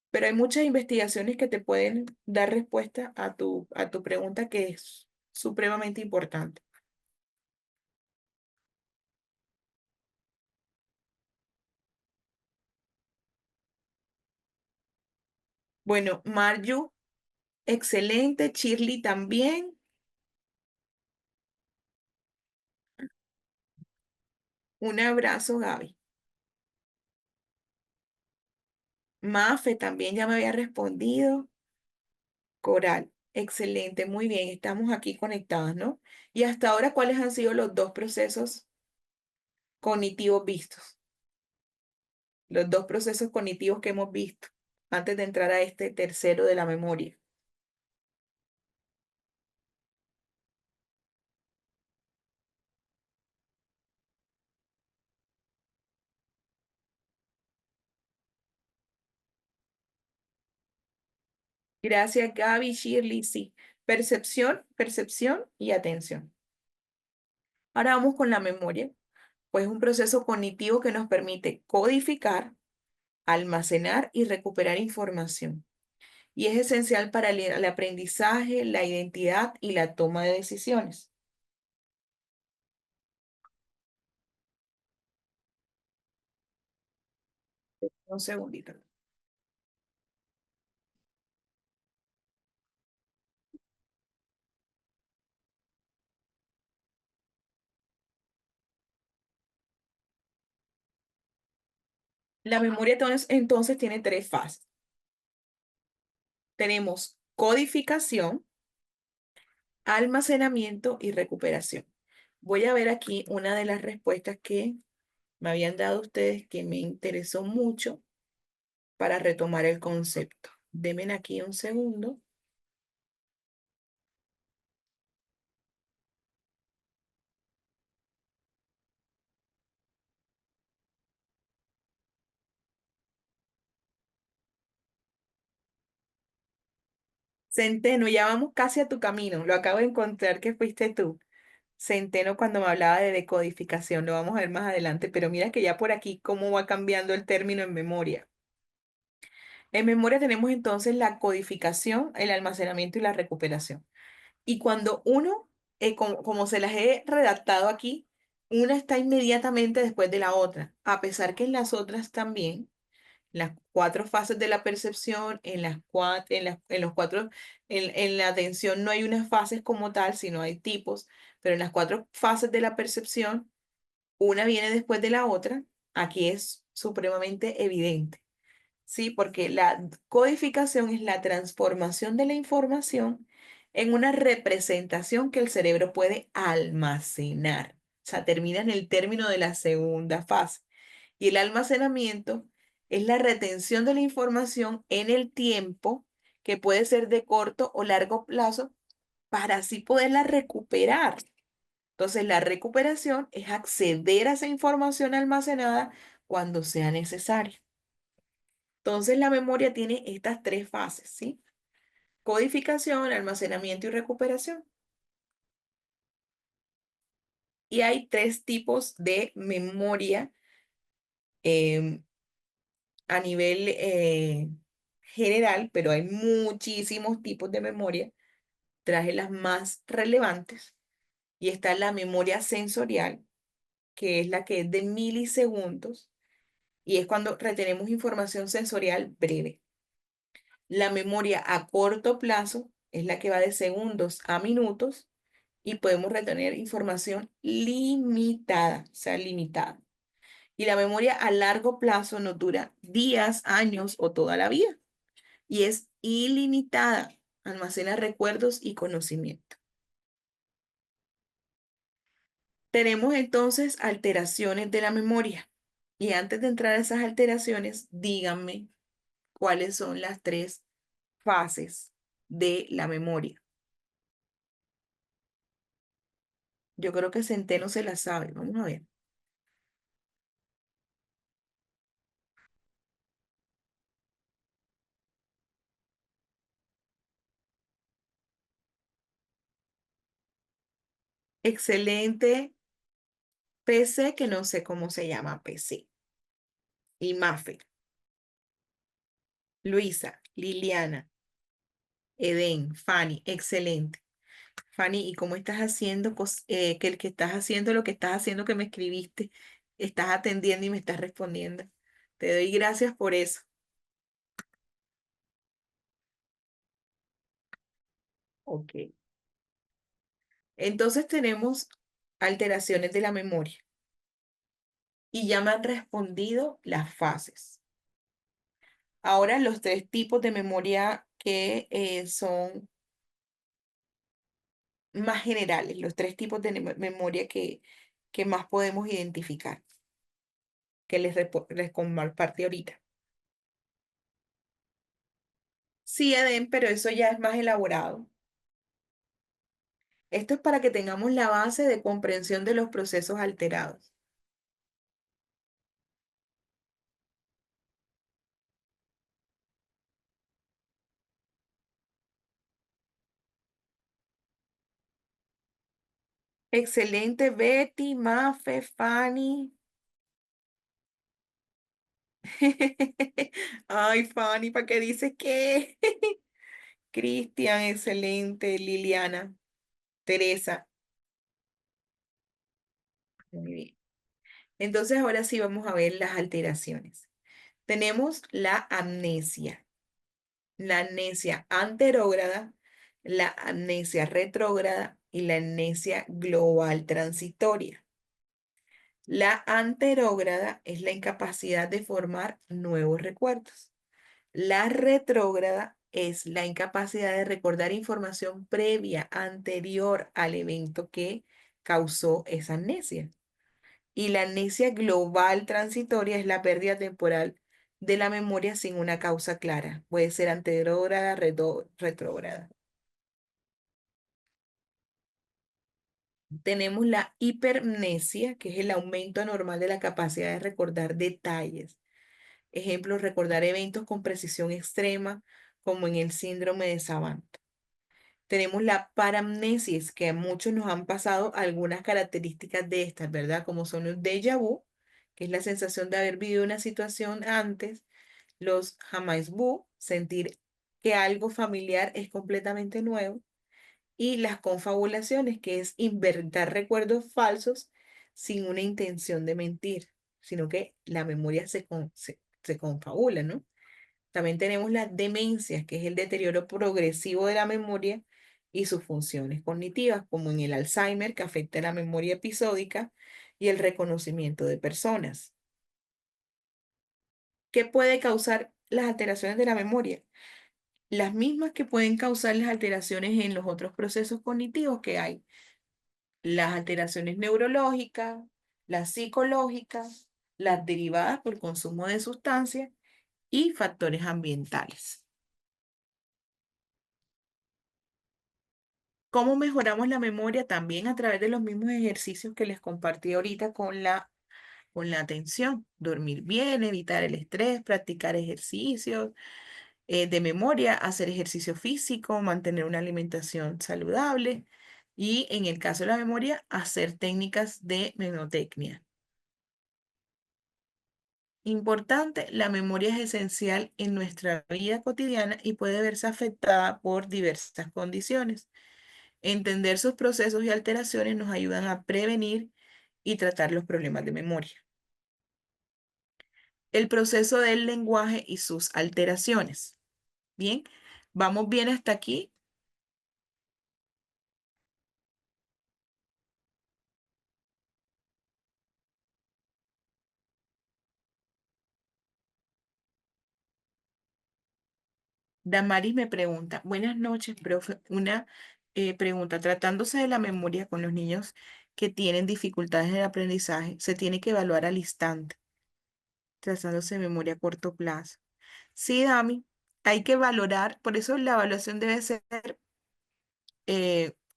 Pero hay muchas investigaciones que te pueden dar respuesta a tu pregunta que es supremamente importante. Bueno, Marju, excelente. Shirley también. Un abrazo, Gaby. Mafe también ya me había respondido. Coral, excelente, muy bien. Estamos aquí conectadas, ¿no? Y hasta ahora, ¿cuáles han sido los dos procesos cognitivos vistos? Los dos procesos cognitivos que hemos visto antes de entrar a este tercero de la memoria. Gracias, Gaby, Shirley, sí. Percepción, percepción y atención. Ahora vamos con la memoria, pues es un proceso cognitivo que nos permite codificar, almacenar y recuperar información. Y es esencial para el aprendizaje, la identidad y la toma de decisiones. Un segundito. La memoria entonces tiene tres fases. Tenemos codificación, almacenamiento y recuperación. Voy a ver aquí una de las respuestas que me habían dado ustedes que me interesó mucho para retomar el concepto. Denme aquí un segundo. Centeno, ya vamos casi a tu camino. Lo acabo de encontrar que fuiste tú. Centeno cuando me hablaba de decodificación, lo vamos a ver más adelante, pero mira que ya por aquí cómo va cambiando el término en memoria. En memoria tenemos entonces la codificación, el almacenamiento y la recuperación. Y cuando uno, como se las he redactado aquí, Una está inmediatamente después de la otra, a pesar que en las otras también, las cuatro fases de la percepción, en los cuatro, en la atención no hay unas fases como tal, sino hay tipos, pero en las cuatro fases de la percepción, una viene después de la otra. Aquí es supremamente evidente. Sí, porque la codificación es la transformación de la información en una representación que el cerebro puede almacenar. O sea, termina en el término de la segunda fase. Y el almacenamiento es la retención de la información en el tiempo, que puede ser de corto o largo plazo, para así poderla recuperar. Entonces, la recuperación es acceder a esa información almacenada cuando sea necesario. Entonces, la memoria tiene estas tres fases, ¿sí? Codificación, almacenamiento y recuperación. Y hay tres tipos de memoria em, a nivel general, pero hay muchísimos tipos de memoria. Traje las más relevantes y está la memoria sensorial, que es la que es de milisegundos y es cuando retenemos información sensorial breve. La memoria a corto plazo es la que va de segundos a minutos y podemos retener información limitada, o sea, limitada. Y la memoria a largo plazo no dura días, años o toda la vida y es ilimitada, almacena recuerdos y conocimiento. Tenemos entonces alteraciones de la memoria. Y antes de entrar a esas alteraciones, díganme cuáles son las tres fases de la memoria. Yo creo que Centeno se la sabe. Vamos a ver. Excelente PC, que no sé cómo se llama PC. Y Mafe, Luisa, Liliana, Eden, Fanny, excelente. Fanny, ¿y cómo estás haciendo que el que estás haciendo lo que estás haciendo que me escribiste? Estás atendiendo y me estás respondiendo. Te doy gracias por eso. Ok. Entonces tenemos alteraciones de la memoria y ya me han respondido las fases. Ahora los tres tipos de memoria que son más generales, los tres tipos de memoria que más podemos identificar, que les compartí ahorita. Sí, Eden, pero eso ya es más elaborado. Esto es para que tengamos la base de comprensión de los procesos alterados. Excelente, Betty, Mafe, Fanny. Ay, Fanny, ¿para qué dices qué? Cristian, excelente, Liliana, Teresa. Muy bien. Entonces, ahora sí vamos a ver las alteraciones. Tenemos la amnesia anterógrada, la amnesia retrógrada y la amnesia global transitoria. La anterógrada es la incapacidad de formar nuevos recuerdos. La retrógrada es la incapacidad de recordar información previa, anterior al evento que causó esa amnesia. Y la amnesia global transitoria es la pérdida temporal de la memoria sin una causa clara. Puede ser anterógrada, retrógrada. Tenemos la hipermnesia, que es el aumento anormal de la capacidad de recordar detalles. Ejemplo, recordar eventos con precisión extrema, como en el síndrome de Savant. Tenemos la paramnesis, que a muchos nos han pasado algunas características de estas, ¿verdad? Como son los déjà vu, que es la sensación de haber vivido una situación antes, los jamais vu, sentir que algo familiar es completamente nuevo, y las confabulaciones, que es inventar recuerdos falsos sin una intención de mentir, sino que la memoria se confabula, ¿no? También tenemos las demencias, que es el deterioro progresivo de la memoria y sus funciones cognitivas, como en el Alzheimer, que afecta la memoria episódica y el reconocimiento de personas. ¿Qué puede causar las alteraciones de la memoria? Las mismas que pueden causar las alteraciones en los otros procesos cognitivos que hay. Las alteraciones neurológicas, las psicológicas, las derivadas por consumo de sustancias y factores ambientales. ¿Cómo mejoramos la memoria? También a través de los mismos ejercicios que les compartí ahorita con la atención. Dormir bien, evitar el estrés, practicar ejercicios de memoria, hacer ejercicio físico, mantener una alimentación saludable y en el caso de la memoria, hacer técnicas de mnemotecnia. Importante, la memoria es esencial en nuestra vida cotidiana y puede verse afectada por diversas condiciones. Entender sus procesos y alteraciones nos ayudan a prevenir y tratar los problemas de memoria. El proceso del lenguaje y sus alteraciones. Bien, vamos bien hasta aquí. Damaris me pregunta, buenas noches, profe. Una pregunta, tratándose de la memoria con los niños que tienen dificultades en el aprendizaje, se tiene que evaluar al instante, tratándose de memoria a corto plazo. Sí, Dami, hay que valorar, por eso la evaluación debe ser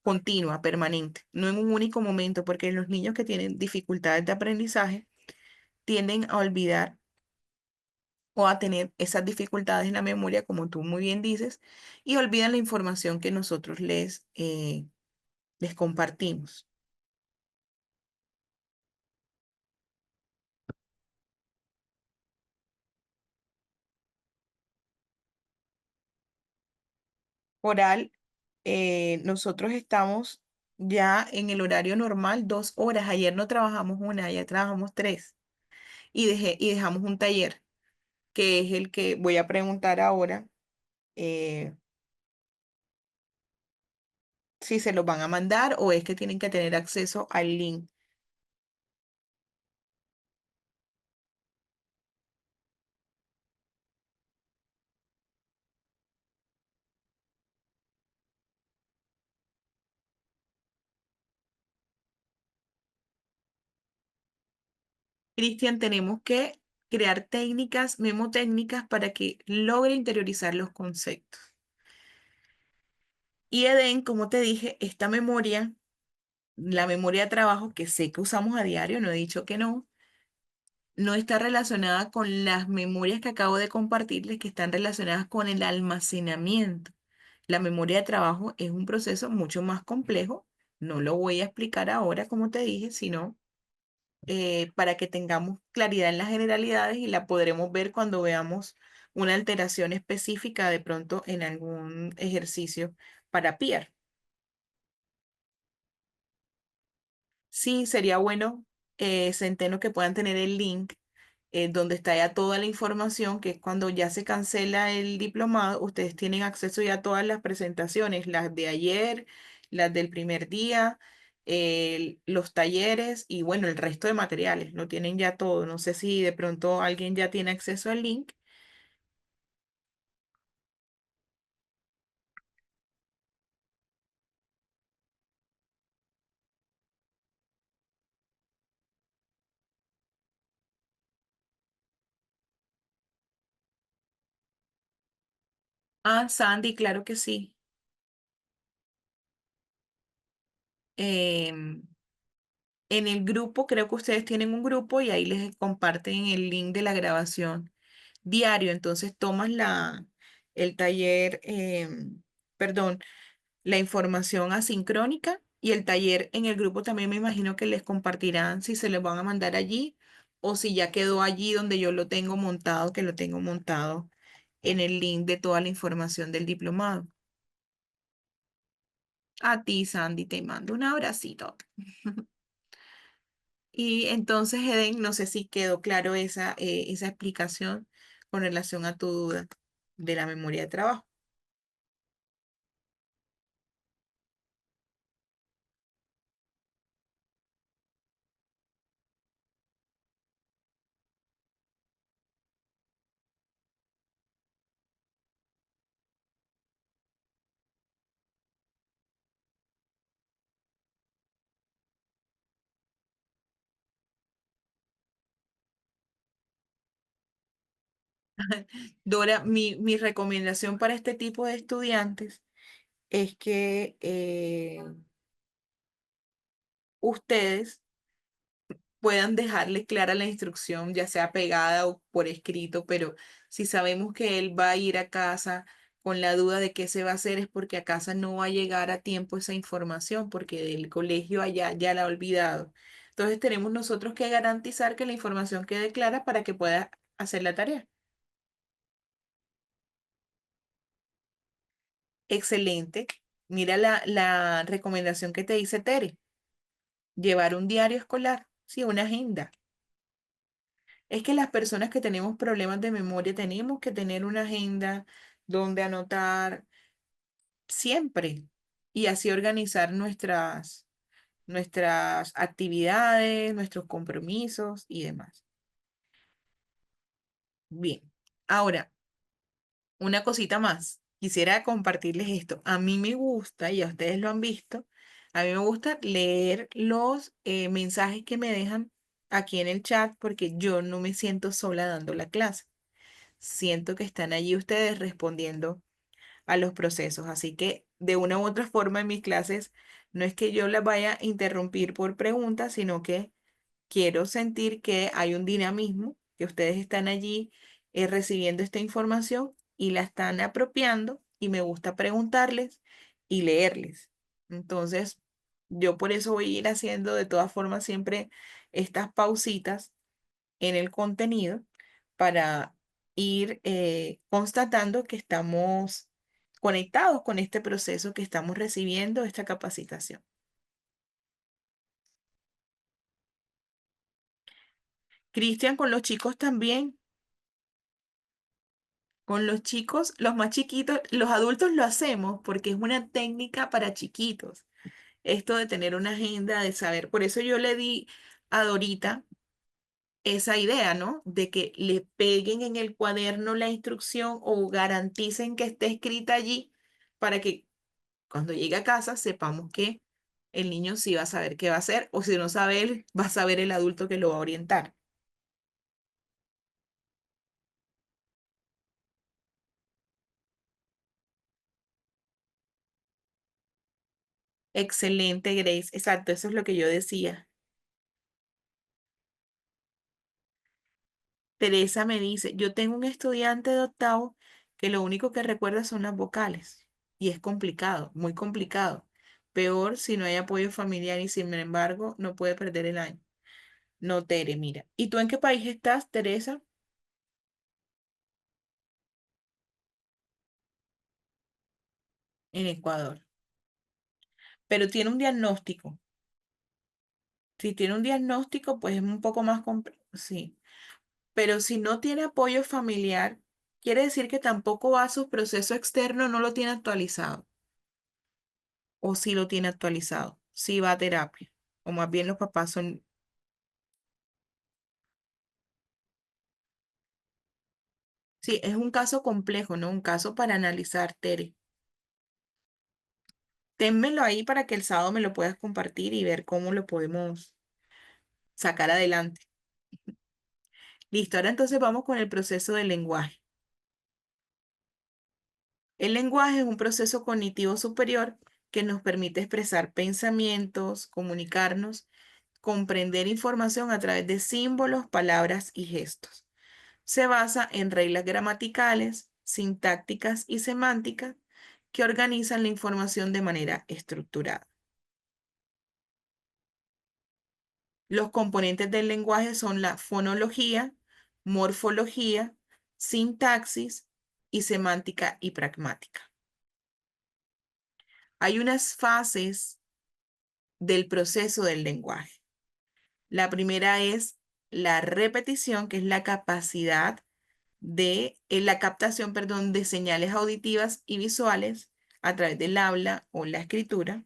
continua, permanente, no en un único momento, porque los niños que tienen dificultades de aprendizaje tienden a olvidar o a tener esas dificultades en la memoria, como tú muy bien dices, y olvidan la información que nosotros les compartimos. Oral, nosotros estamos ya en el horario normal, 2 horas. Ayer no trabajamos una, ayer trabajamos tres. Y dejamos un taller, que es el que voy a preguntar ahora eh, si se los van a mandar o es que tienen que tener acceso al link. Cristian, tenemos que crear técnicas, memotécnicas para que logre interiorizar los conceptos. Y Eden, como te dije, esta memoria, la memoria de trabajo que sé que usamos a diario, no he dicho que no, no está relacionada con las memorias que acabo de compartirles, que están relacionadas con el almacenamiento. La memoria de trabajo es un proceso mucho más complejo. No lo voy a explicar ahora, como te dije, sino para que tengamos claridad en las generalidades y la podremos ver cuando veamos una alteración específica de pronto en algún ejercicio para PIR. Sí, sería bueno, Centeno, que puedan tener el link donde está ya toda la información, que es cuando ya se cancela el diplomado, ustedes tienen acceso ya a todas las presentaciones, las de ayer, las del primer día, los talleres y bueno, el resto de materiales, lo tienen ya todo. No sé si de pronto alguien ya tiene acceso al link. Ah, Sandy, claro que sí. Em, en el grupo, creo que ustedes tienen un grupo y ahí les comparten el link de la grabación diario. Entonces tomas el taller, perdón, la información asincrónica y el taller en el grupo también me imagino que les compartirán si se les van a mandar allí o si ya quedó allí donde yo lo tengo montado, que lo tengo montado en el link de toda la información del diplomado. A ti, Sandy, te mando un abracito. Y entonces, Eden, no sé si quedó claro esa explicación con relación a tu duda de la memoria de trabajo. Dora, mi recomendación para este tipo de estudiantes es que ustedes puedan dejarle clara la instrucción, ya sea pegada o por escrito, pero si sabemos que él va a ir a casa con la duda de qué se va a hacer, es porque a casa no va a llegar a tiempo esa información, porque del colegio allá ya la ha olvidado. Entonces tenemos nosotros que garantizar que la información quede clara para que pueda hacer la tarea. Excelente. Mira la recomendación que te dice Tere, llevar un diario escolar, sí, una agenda. Es que las personas que tenemos problemas de memoria tenemos que tener una agenda donde anotar siempre y así organizar nuestras actividades, nuestros compromisos y demás. Bien, ahora, una cosita más. Quisiera compartirles esto. A mí me gusta, y ya ustedes lo han visto, a mí me gusta leer los mensajes que me dejan aquí en el chat porque yo no me siento sola dando la clase. Siento que están allí ustedes respondiendo a los procesos. Así que de una u otra forma en mis clases no es que yo las vaya a interrumpir por preguntas, sino que quiero sentir que hay un dinamismo, que ustedes están allí recibiendo esta información y la están apropiando y me gusta preguntarles y leerles. Entonces, yo por eso voy a ir haciendo de todas formas siempre estas pausitas en el contenido para ir constatando que estamos conectados con este proceso que estamos recibiendo, esta capacitación. Cristian, con los chicos también, con los chicos, los más chiquitos, los adultos lo hacemos porque es una técnica para chiquitos. Esto de tener una agenda, de saber, por eso yo le di a Dorita esa idea, ¿no? De que le peguen en el cuaderno la instrucción o garanticen que esté escrita allí para que cuando llegue a casa sepamos que el niño sí va a saber qué va a hacer o si no sabe él, va a saber el adulto que lo va a orientar. Excelente, Grace. Exacto, eso es lo que yo decía. Teresa me dice, yo tengo un estudiante de octavo que lo único que recuerda son las vocales y es complicado, muy complicado. Peor si no hay apoyo familiar y sin embargo no puede perder el año. No, Tere, mira. ¿Y tú en qué país estás, Teresa? En Ecuador. Pero tiene un diagnóstico. Si tiene un diagnóstico, pues es un poco más complejo. Sí. Pero si no tiene apoyo familiar, quiere decir que tampoco va a su proceso externo, no lo tiene actualizado. O sí lo tiene actualizado. Sí va a terapia. O más bien los papás son. Sí, es un caso complejo, ¿no? Un caso para analizar, Tere. Ténmelo ahí para que el sábado me lo puedas compartir y ver cómo lo podemos sacar adelante. Listo, ahora entonces vamos con el proceso del lenguaje. El lenguaje es un proceso cognitivo superior que nos permite expresar pensamientos, comunicarnos, comprender información a través de símbolos, palabras y gestos. Se basa en reglas gramaticales, sintácticas y semánticas que organizan la información de manera estructurada. Los componentes del lenguaje son la fonología, morfología, sintaxis y semántica y pragmática. Hay unas fases del proceso del lenguaje. La primera es la repetición, que es la capacidad la captación, perdón, de señales auditivas y visuales a través del habla o la escritura.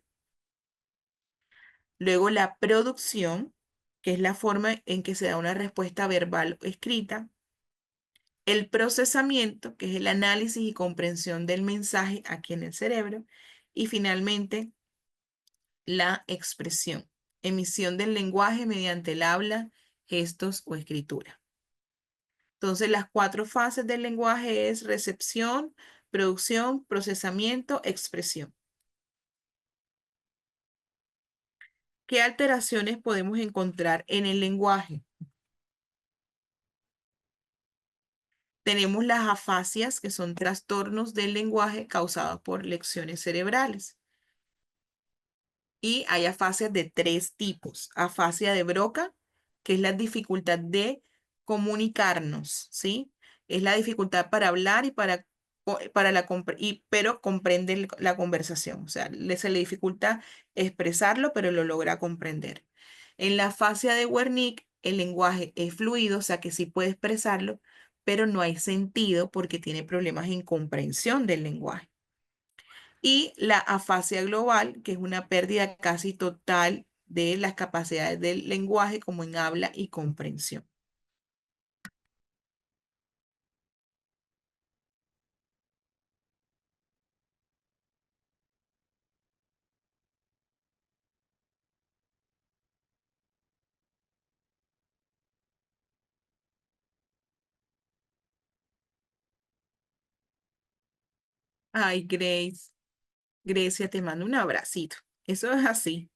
Luego la producción, que es la forma en que se da una respuesta verbal o escrita. El procesamiento, que es el análisis y comprensión del mensaje aquí en el cerebro. Y finalmente, la expresión, emisión del lenguaje mediante el habla, gestos o escritura. Entonces, las cuatro fases del lenguaje es recepción, producción, procesamiento, expresión. ¿Qué alteraciones podemos encontrar en el lenguaje? Tenemos las afasias, que son trastornos del lenguaje causados por lecciones cerebrales. Y hay afasias de tres tipos. Afasia de Broca, que es la dificultad de comunicarnos, ¿sí? Es la dificultad para hablar y para pero comprende la conversación. O sea, se le dificulta expresarlo, pero lo logra comprender. En la afasia de Wernicke, el lenguaje es fluido, o sea que sí puede expresarlo, pero no hay sentido porque tiene problemas en comprensión del lenguaje. Y la afasia global, que es una pérdida casi total de las capacidades del lenguaje como en habla y comprensión. Ay, Grace, Grecia, te mando un abracito. Eso es así.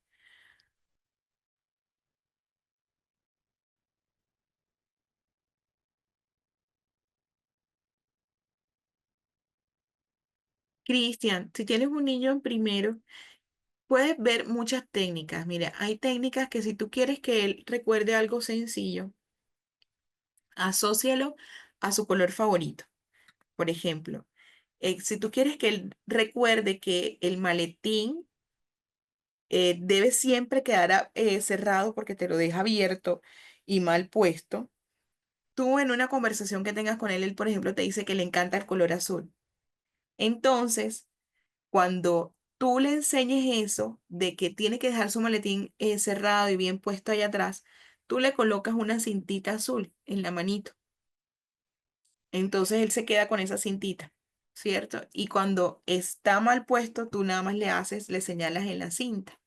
Cristian, si tienes un niño en primero, puedes ver muchas técnicas. Mira, hay técnicas que si tú quieres que él recuerde algo sencillo, asócialo a su color favorito. Por ejemplo, si tú quieres que él recuerde que el maletín debe siempre quedar cerrado porque te lo deja abierto y mal puesto. Tú en una conversación que tengas con él, él, por ejemplo, te dice que le encanta el color azul. Entonces, cuando tú le enseñes eso de que tiene que dejar su maletín cerrado y bien puesto allá atrás, tú le colocas una cintita azul en la manito. Entonces él se queda con esa cintita, ¿cierto? Y cuando está mal puesto, tú nada más le señalas en la cinta.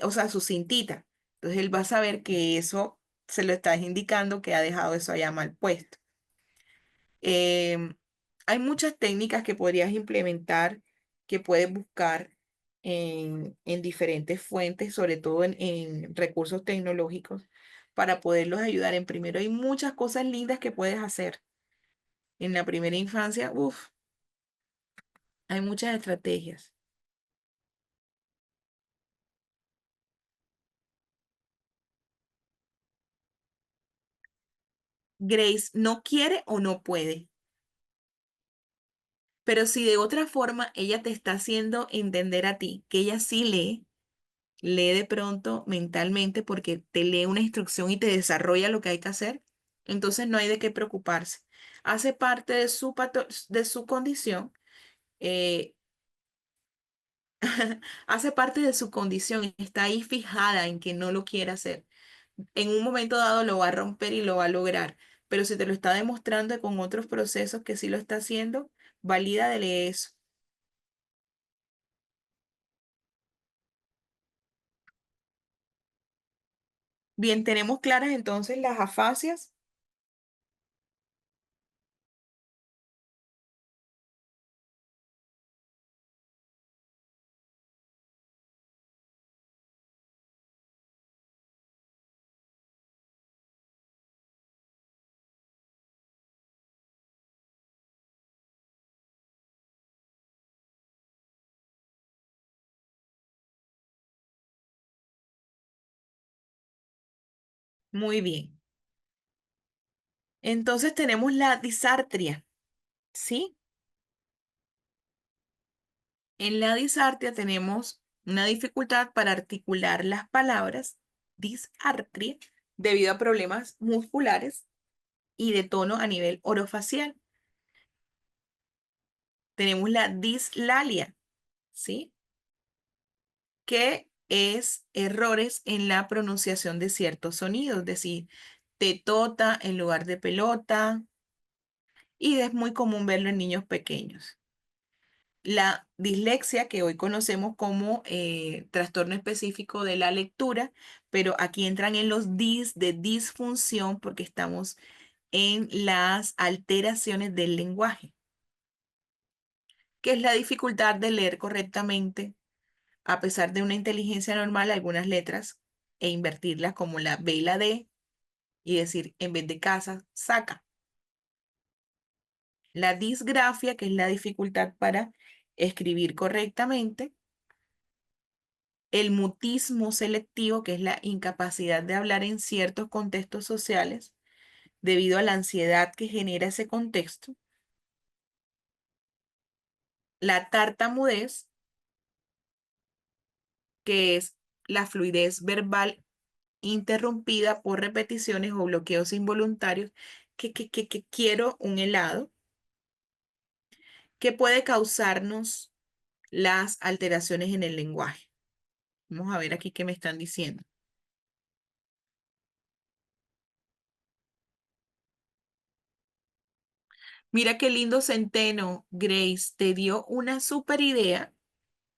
O sea, su cintita. Entonces él va a saber que eso se lo estás indicando que ha dejado eso allá mal puesto. Em, Hay muchas técnicas que podrías implementar, que puedes buscar en diferentes fuentes, sobre todo en recursos tecnológicos, para poderlos ayudar. En primero, hay muchas cosas lindas que puedes hacer. En la primera infancia, uff, hay muchas estrategias. Grace no quiere o no puede. Pero si de otra forma ella te está haciendo entender a ti que ella sí lee de pronto mentalmente porque te lee una instrucción y te desarrolla lo que hay que hacer, entonces no hay de qué preocuparse. Hace parte de de su condición, eh, hace parte de su condición, está ahí fijada en que no lo quiere hacer. En un momento dado lo va a romper y lo va a lograr, pero si te lo está demostrando con otros procesos que sí lo está haciendo, valídale eso. Bien, tenemos claras entonces las afasias. Muy bien. Entonces tenemos la disartria, ¿sí? En la disartria tenemos una dificultad para articular las palabras disartria debido a problemas musculares y de tono a nivel orofacial. Tenemos la dislalia, ¿sí? Que es errores en la pronunciación de ciertos sonidos, es decir, tetota en lugar de pelota, y es muy común verlo en niños pequeños. La dislexia, que hoy conocemos como trastorno específico de la lectura, pero aquí entran en los dis de disfunción porque estamos en las alteraciones del lenguaje, que es la dificultad de leer correctamente, a pesar de una inteligencia normal, algunas letras e invertirlas como la B y la D y decir en vez de casa, saca. La disgrafia, que es la dificultad para escribir correctamente. El mutismo selectivo, que es la incapacidad de hablar en ciertos contextos sociales debido a la ansiedad que genera ese contexto. La tartamudez, que es la fluidez verbal interrumpida por repeticiones o bloqueos involuntarios, que quiero un helado, que puede causarnos las alteraciones en el lenguaje. Vamos a ver aquí qué me están diciendo. Mira qué lindo centeno, Grace, te dio una super idea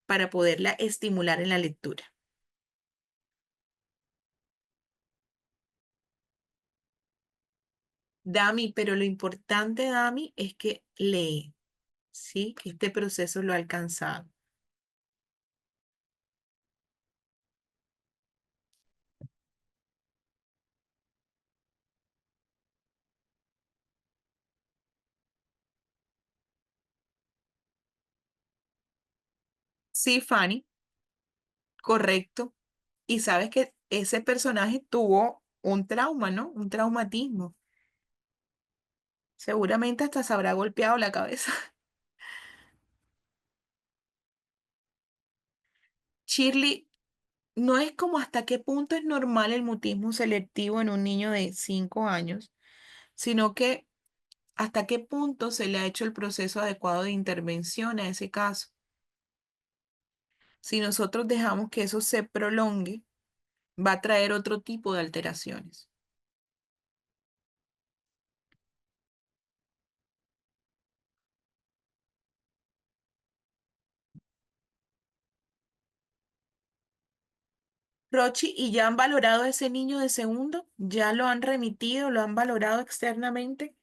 para poderla estimular en la lectura. Dami, pero lo importante, Dami, es que lee, ¿sí? Que este proceso lo ha alcanzado. Sí, Fanny, correcto. Y sabes que ese personaje tuvo un trauma, ¿no? Un traumatismo. Seguramente hasta se habrá golpeado la cabeza. Shirley, no es como hasta qué punto es normal el mutismo selectivo en un niño de 5 años, sino que hasta qué punto se le ha hecho el proceso adecuado de intervención a ese caso. Si nosotros dejamos que eso se prolongue, va a traer otro tipo de alteraciones. Rochi, ¿y ya han valorado a ese niño de segundo? ¿Ya lo han remitido, lo han valorado externamente?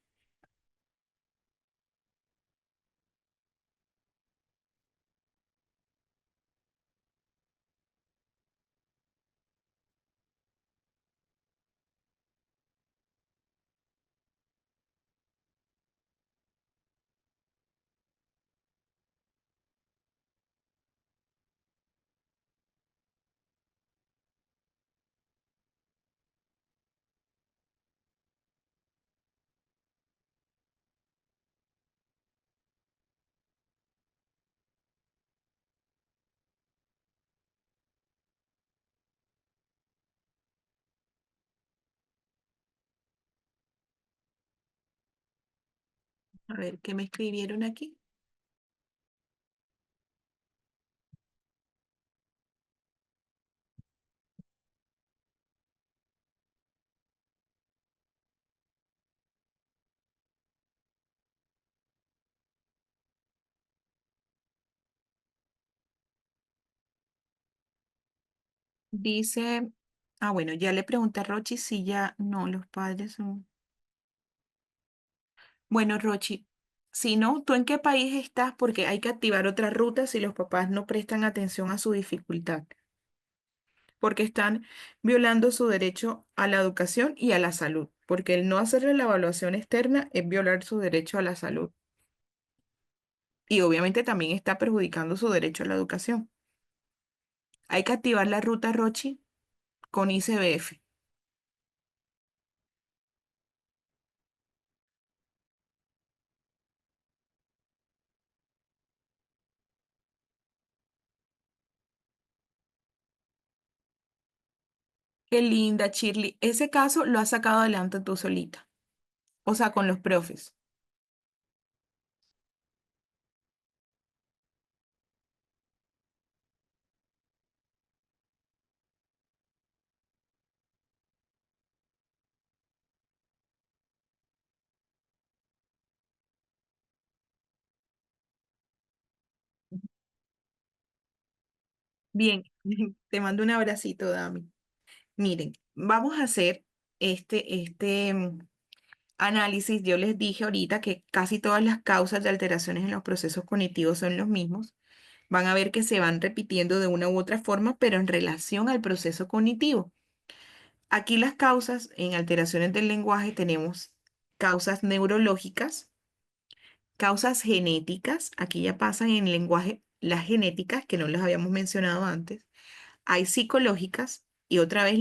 A ver, ¿qué me escribieron aquí? Dice, bueno, ya le pregunté a Rochi si ya no, los padres son. Bueno, Rochi, si no, ¿tú en qué país estás? Porque hay que activar otras rutas si los papás no prestan atención a su dificultad, porque están violando su derecho a la educación y a la salud, porque el no hacerle la evaluación externa es violar su derecho a la salud y obviamente también está perjudicando su derecho a la educación. Hay que activar la ruta Rochi con ICBF. Qué linda, Shirley. Ese caso lo has sacado adelante tú solita, o sea, con los profes. Bien, te mando un abracito, Dami. Miren, vamos a hacer este análisis. Yo les dije ahorita que casi todas las causas de alteraciones en los procesos cognitivos son los mismos. Van a ver que se van repitiendo de una u otra forma, pero en relación al proceso cognitivo. Aquí las causas en alteraciones del lenguaje tenemos causas neurológicas, causas genéticas, aquí ya pasan en lenguaje las genéticas, que no las habíamos mencionado antes. Hay psicológicas y otra vez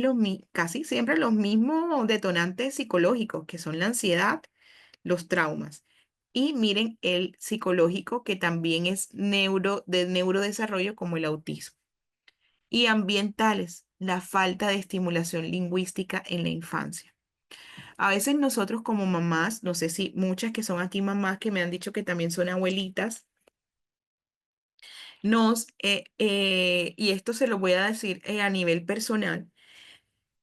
casi siempre los mismos detonantes psicológicos, que son la ansiedad, los traumas. Y miren el psicológico, que también es de neurodesarrollo, como el autismo. Y ambientales, la falta de estimulación lingüística en la infancia. A veces nosotros como mamás, no sé si muchas que son aquí mamás que me han dicho que también son abuelitas, y esto se lo voy a decir a nivel personal,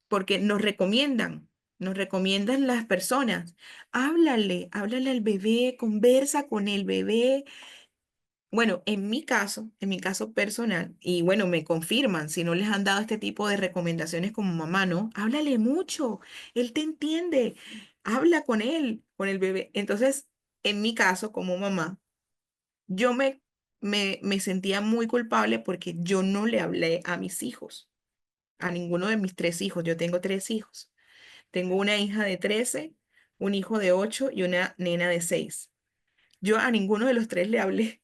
porque nos recomiendan las personas, háblale al bebé, conversa con el bebé. Bueno, en mi caso personal, y bueno, me confirman si no les han dado este tipo de recomendaciones como mamá, ¿no? Háblale mucho, él te entiende, habla con él, con el bebé. Entonces, en mi caso como mamá, yo me sentía muy culpable porque yo no le hablé a mis hijos, a ninguno de mis tres hijos. Yo tengo tres hijos. Tengo una hija de 13, un hijo de 8 y una nena de 6. Yo a ninguno de los tres le hablé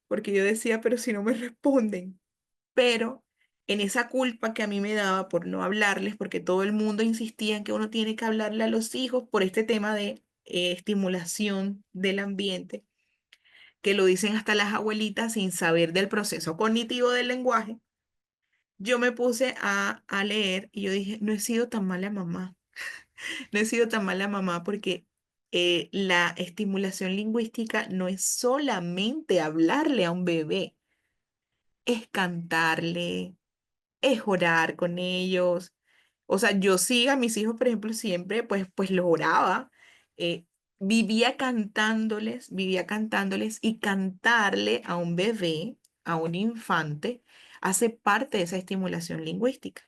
porque yo decía, pero si no me responden. Pero en esa culpa que a mí me daba por no hablarles, porque todo el mundo insistía en que uno tiene que hablarle a los hijos por este tema de estimulación del ambiente, que lo dicen hasta las abuelitas sin saber del proceso cognitivo del lenguaje, yo me puse a leer y yo dije, no he sido tan mala mamá, no he sido tan mala mamá porque la estimulación lingüística no es solamente hablarle a un bebé, es cantarle, es orar con ellos. O sea, yo sí a mis hijos, por ejemplo, siempre pues los oraba. eh, vivía cantándoles y cantarle a un bebé, a un infante, hace parte de esa estimulación lingüística.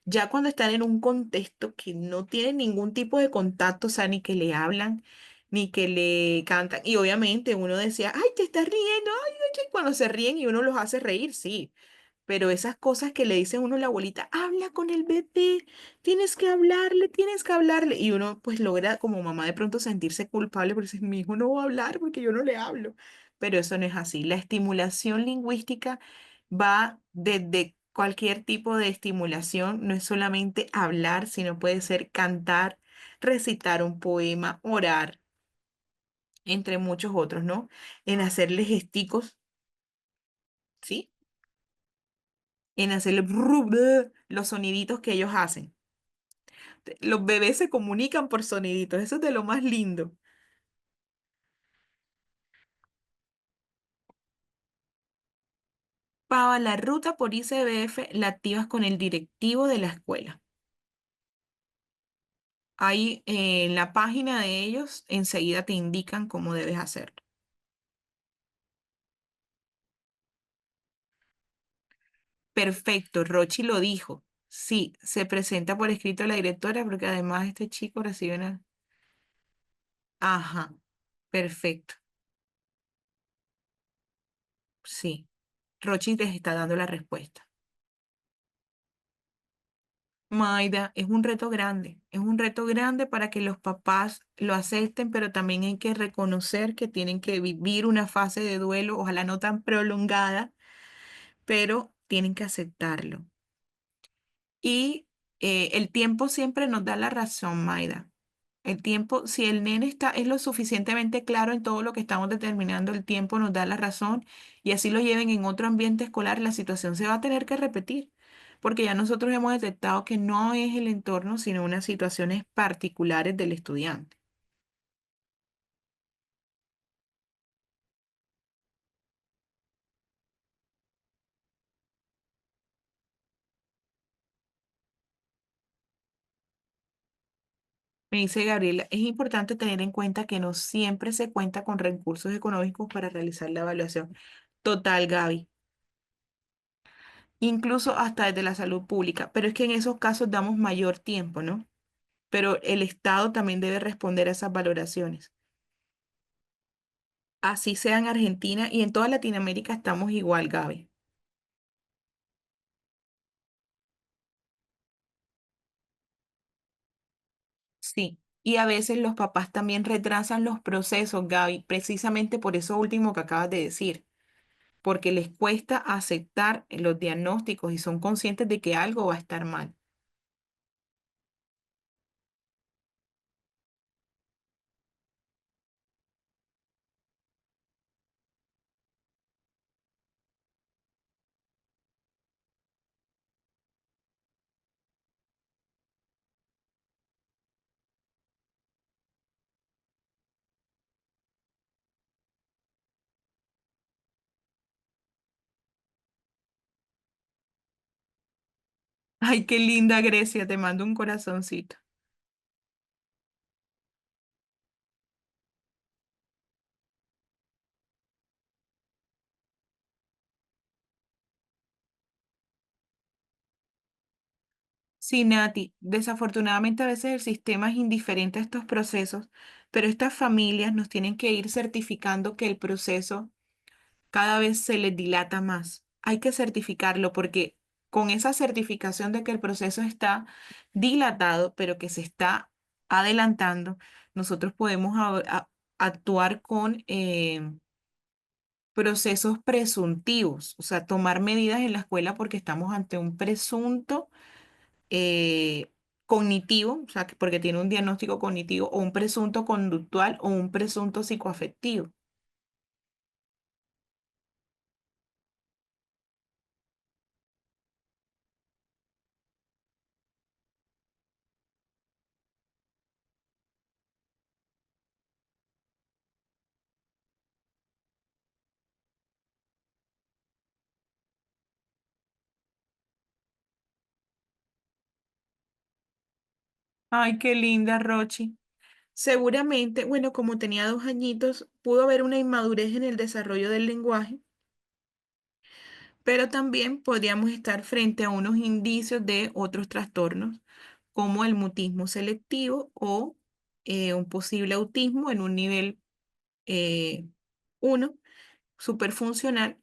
Ya cuando están en un contexto que no tienen ningún tipo de contacto, o sea, ni que le hablan, ni que le cantan. Y obviamente uno decía, ay, te estás riendo, ay, ay, ay", cuando se ríen y uno los hace reír, sí. Pero esas cosas que le dice a uno la abuelita, habla con el bebé, tienes que hablarle. Y uno pues logra como mamá de pronto sentirse culpable porque dice, mi hijo no va a hablar porque yo no le hablo. Pero eso no es así. La estimulación lingüística va desde cualquier tipo de estimulación, no es solamente hablar, sino puede ser cantar, recitar un poema, orar, entre muchos otros, ¿no? En hacerle gesticos, ¿sí? En hacerle los soniditos que ellos hacen. Los bebés se comunican por soniditos, eso es de lo más lindo. Para la ruta por ICBF la activas con el directivo de la escuela. Ahí en la página de ellos enseguida te indican cómo debes hacerlo. Perfecto, Rochi lo dijo. Sí, se presenta por escrito a la directora porque además este chico recibe una... Ajá, perfecto. Sí, Rochi te está dando la respuesta. Maida, es un reto grande para que los papás lo acepten, pero también hay que reconocer que tienen que vivir una fase de duelo, ojalá no tan prolongada, pero tienen que aceptarlo. Y el tiempo siempre nos da la razón, Maida. El tiempo, si el nene es lo suficientemente claro en todo lo que estamos determinando, el tiempo nos da la razón y así lo lleven en otro ambiente escolar, la situación se va a tener que repetir. porque ya nosotros hemos detectado que no es el entorno, sino unas situaciones particulares del estudiante. Me dice Gabriela, es importante tener en cuenta que no siempre se cuenta con recursos económicos para realizar la evaluación. Total, Gaby. Incluso hasta desde la salud pública, pero es que en esos casos damos mayor tiempo, ¿no? Pero el Estado también debe responder a esas valoraciones. Así sea en Argentina y en toda Latinoamérica estamos igual, Gaby. Sí, y a veces los papás también retrasan los procesos, Gaby, precisamente por eso último que acabas de decir, porque les cuesta aceptar los diagnósticos y son conscientes de que algo va a estar mal. Ay, qué linda Grecia, te mando un corazoncito. Sí, Nati, desafortunadamente a veces el sistema es indiferente a estos procesos, pero estas familias nos tienen que ir certificando que el proceso cada vez se les dilata más. Hay que certificarlo porque con esa certificación de que el proceso está dilatado, pero que se está adelantando, nosotros podemos actuar con procesos presuntivos, o sea, tomar medidas en la escuela porque estamos ante un presunto eh, cognitivo, o sea, porque tiene un diagnóstico cognitivo o un presunto conductual o un presunto psicoafectivo. Ay, qué linda, Rochi. Seguramente, bueno, como tenía 2 añitos, pudo haber una inmadurez en el desarrollo del lenguaje, pero también podríamos estar frente a unos indicios de otros trastornos, como el mutismo selectivo o un posible autismo en un nivel eh, 1, superfuncional,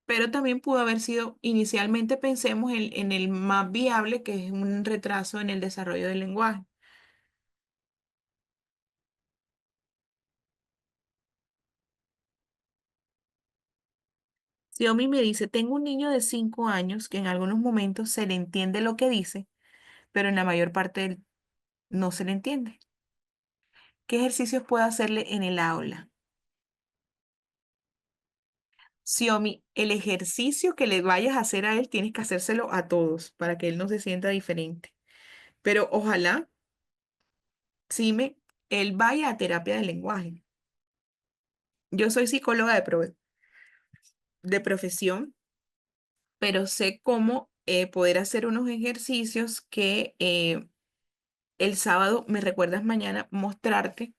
pero también pudo haber sido, inicialmente pensemos en el más viable, que es un retraso en el desarrollo del lenguaje. Xiaomi me dice, tengo un niño de 5 años que en algunos momentos se le entiende lo que dice, pero en la mayor parte no se le entiende. ¿Qué ejercicios puedo hacerle en el aula? Xiaomi, el ejercicio que le vayas a hacer a él, tienes que hacérselo a todos para que él no se sienta diferente. Pero ojalá, él vaya a terapia de lenguaje. Yo soy psicóloga de profesión, pero sé cómo poder hacer unos ejercicios que el sábado, me recuerdas mañana, mostrarte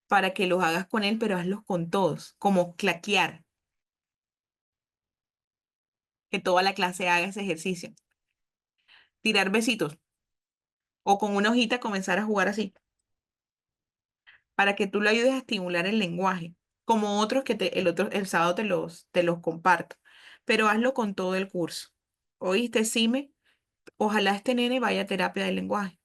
para que los hagas con él, pero hazlos con todos, como claquear, que toda la clase haga ese ejercicio. Tirar besitos o con una hojita comenzar a jugar así, para que tú lo ayudes a estimular el lenguaje, como otros que el sábado te los comparto, pero hazlo con todo el curso. ¿Oíste, Sime? Ojalá este nene vaya a terapia de lenguaje.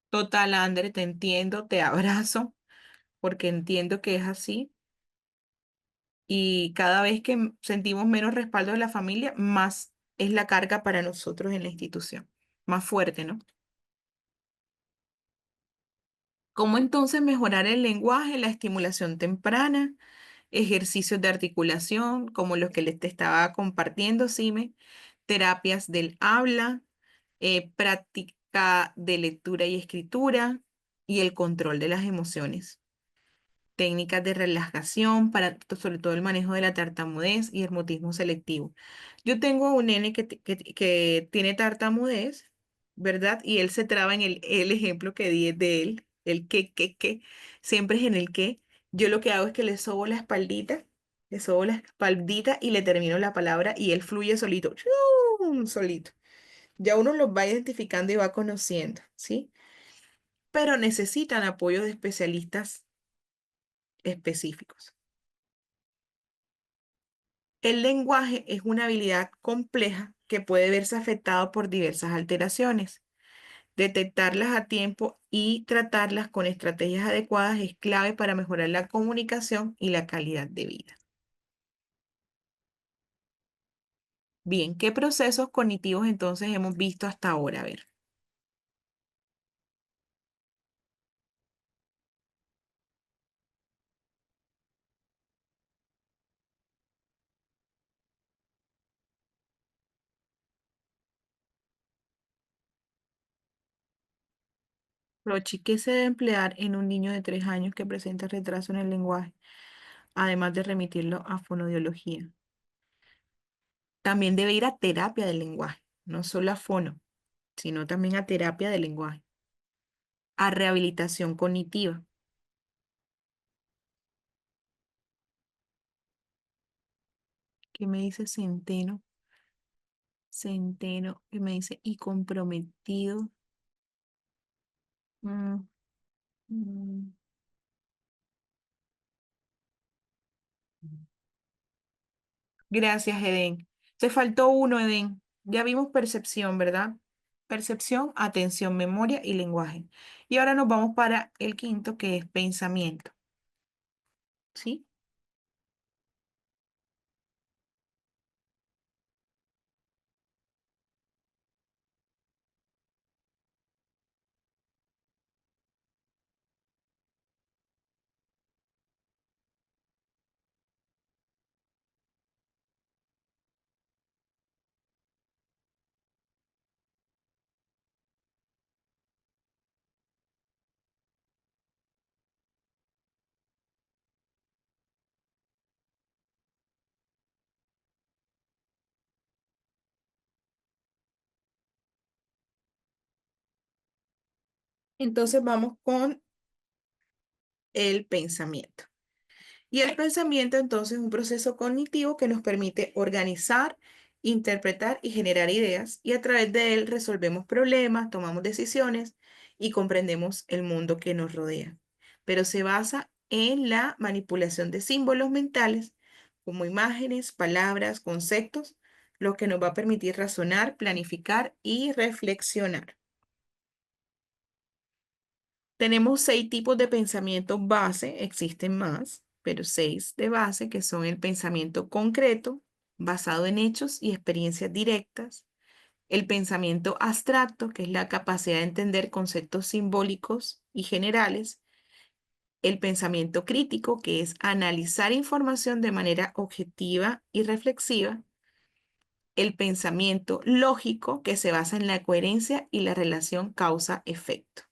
Total, André, te entiendo, te abrazo, porque entiendo que es así. Y cada vez que sentimos menos respaldo de la familia, más es la carga para nosotros en la institución. más fuerte, ¿no? ¿Cómo entonces mejorar el lenguaje? La estimulación temprana, ejercicios de articulación, como los que les te estaba compartiendo, Sime, terapias del habla, práctica de lectura y escritura y el control de las emociones, técnicas de relajación para sobre todo el manejo de la tartamudez y el mutismo selectivo. Yo tengo un nene que tiene tartamudez, ¿verdad? Y él se traba en el ejemplo que di de él, el siempre es en el que. Yo lo que hago es que le sobo la espaldita, le sobo la espaldita y le termino la palabra y él fluye solito, ¡chum! Solito. Ya uno los va identificando y va conociendo, ¿sí? Pero necesitan apoyo de especialistas específicos. El lenguaje es una habilidad compleja que puede verse afectado por diversas alteraciones. Detectarlas a tiempo y tratarlas con estrategias adecuadas es clave para mejorar la comunicación y la calidad de vida. Bien, ¿qué procesos cognitivos entonces hemos visto hasta ahora? A ver, Rochi, ¿qué se debe emplear en un niño de 3 años que presenta retraso en el lenguaje, además de remitirlo a fonodiología? También debe ir a terapia del lenguaje, no solo a fono, sino también a terapia del lenguaje, a rehabilitación cognitiva. ¿Qué me dice Centeno? Centeno, que me dice, y comprometido. Mm, mm. Gracias, Edén. Te faltó uno, Edén. Ya vimos percepción, ¿verdad? Percepción, atención, memoria y lenguaje. Y ahora nos vamos para el quinto, que es pensamiento. ¿Sí? Entonces vamos con el pensamiento. Y el pensamiento entonces es un proceso cognitivo que nos permite organizar, interpretar y generar ideas y a través de él resolvemos problemas, tomamos decisiones y comprendemos el mundo que nos rodea. Pero se basa en la manipulación de símbolos mentales como imágenes, palabras, conceptos, lo que nos va a permitir razonar, planificar y reflexionar. Tenemos 6 tipos de pensamiento base, existen más, pero 6 de base, que son el pensamiento concreto, basado en hechos y experiencias directas, el pensamiento abstracto, que es la capacidad de entender conceptos simbólicos y generales, el pensamiento crítico, que es analizar información de manera objetiva y reflexiva, el pensamiento lógico, que se basa en la coherencia y la relación causa-efecto.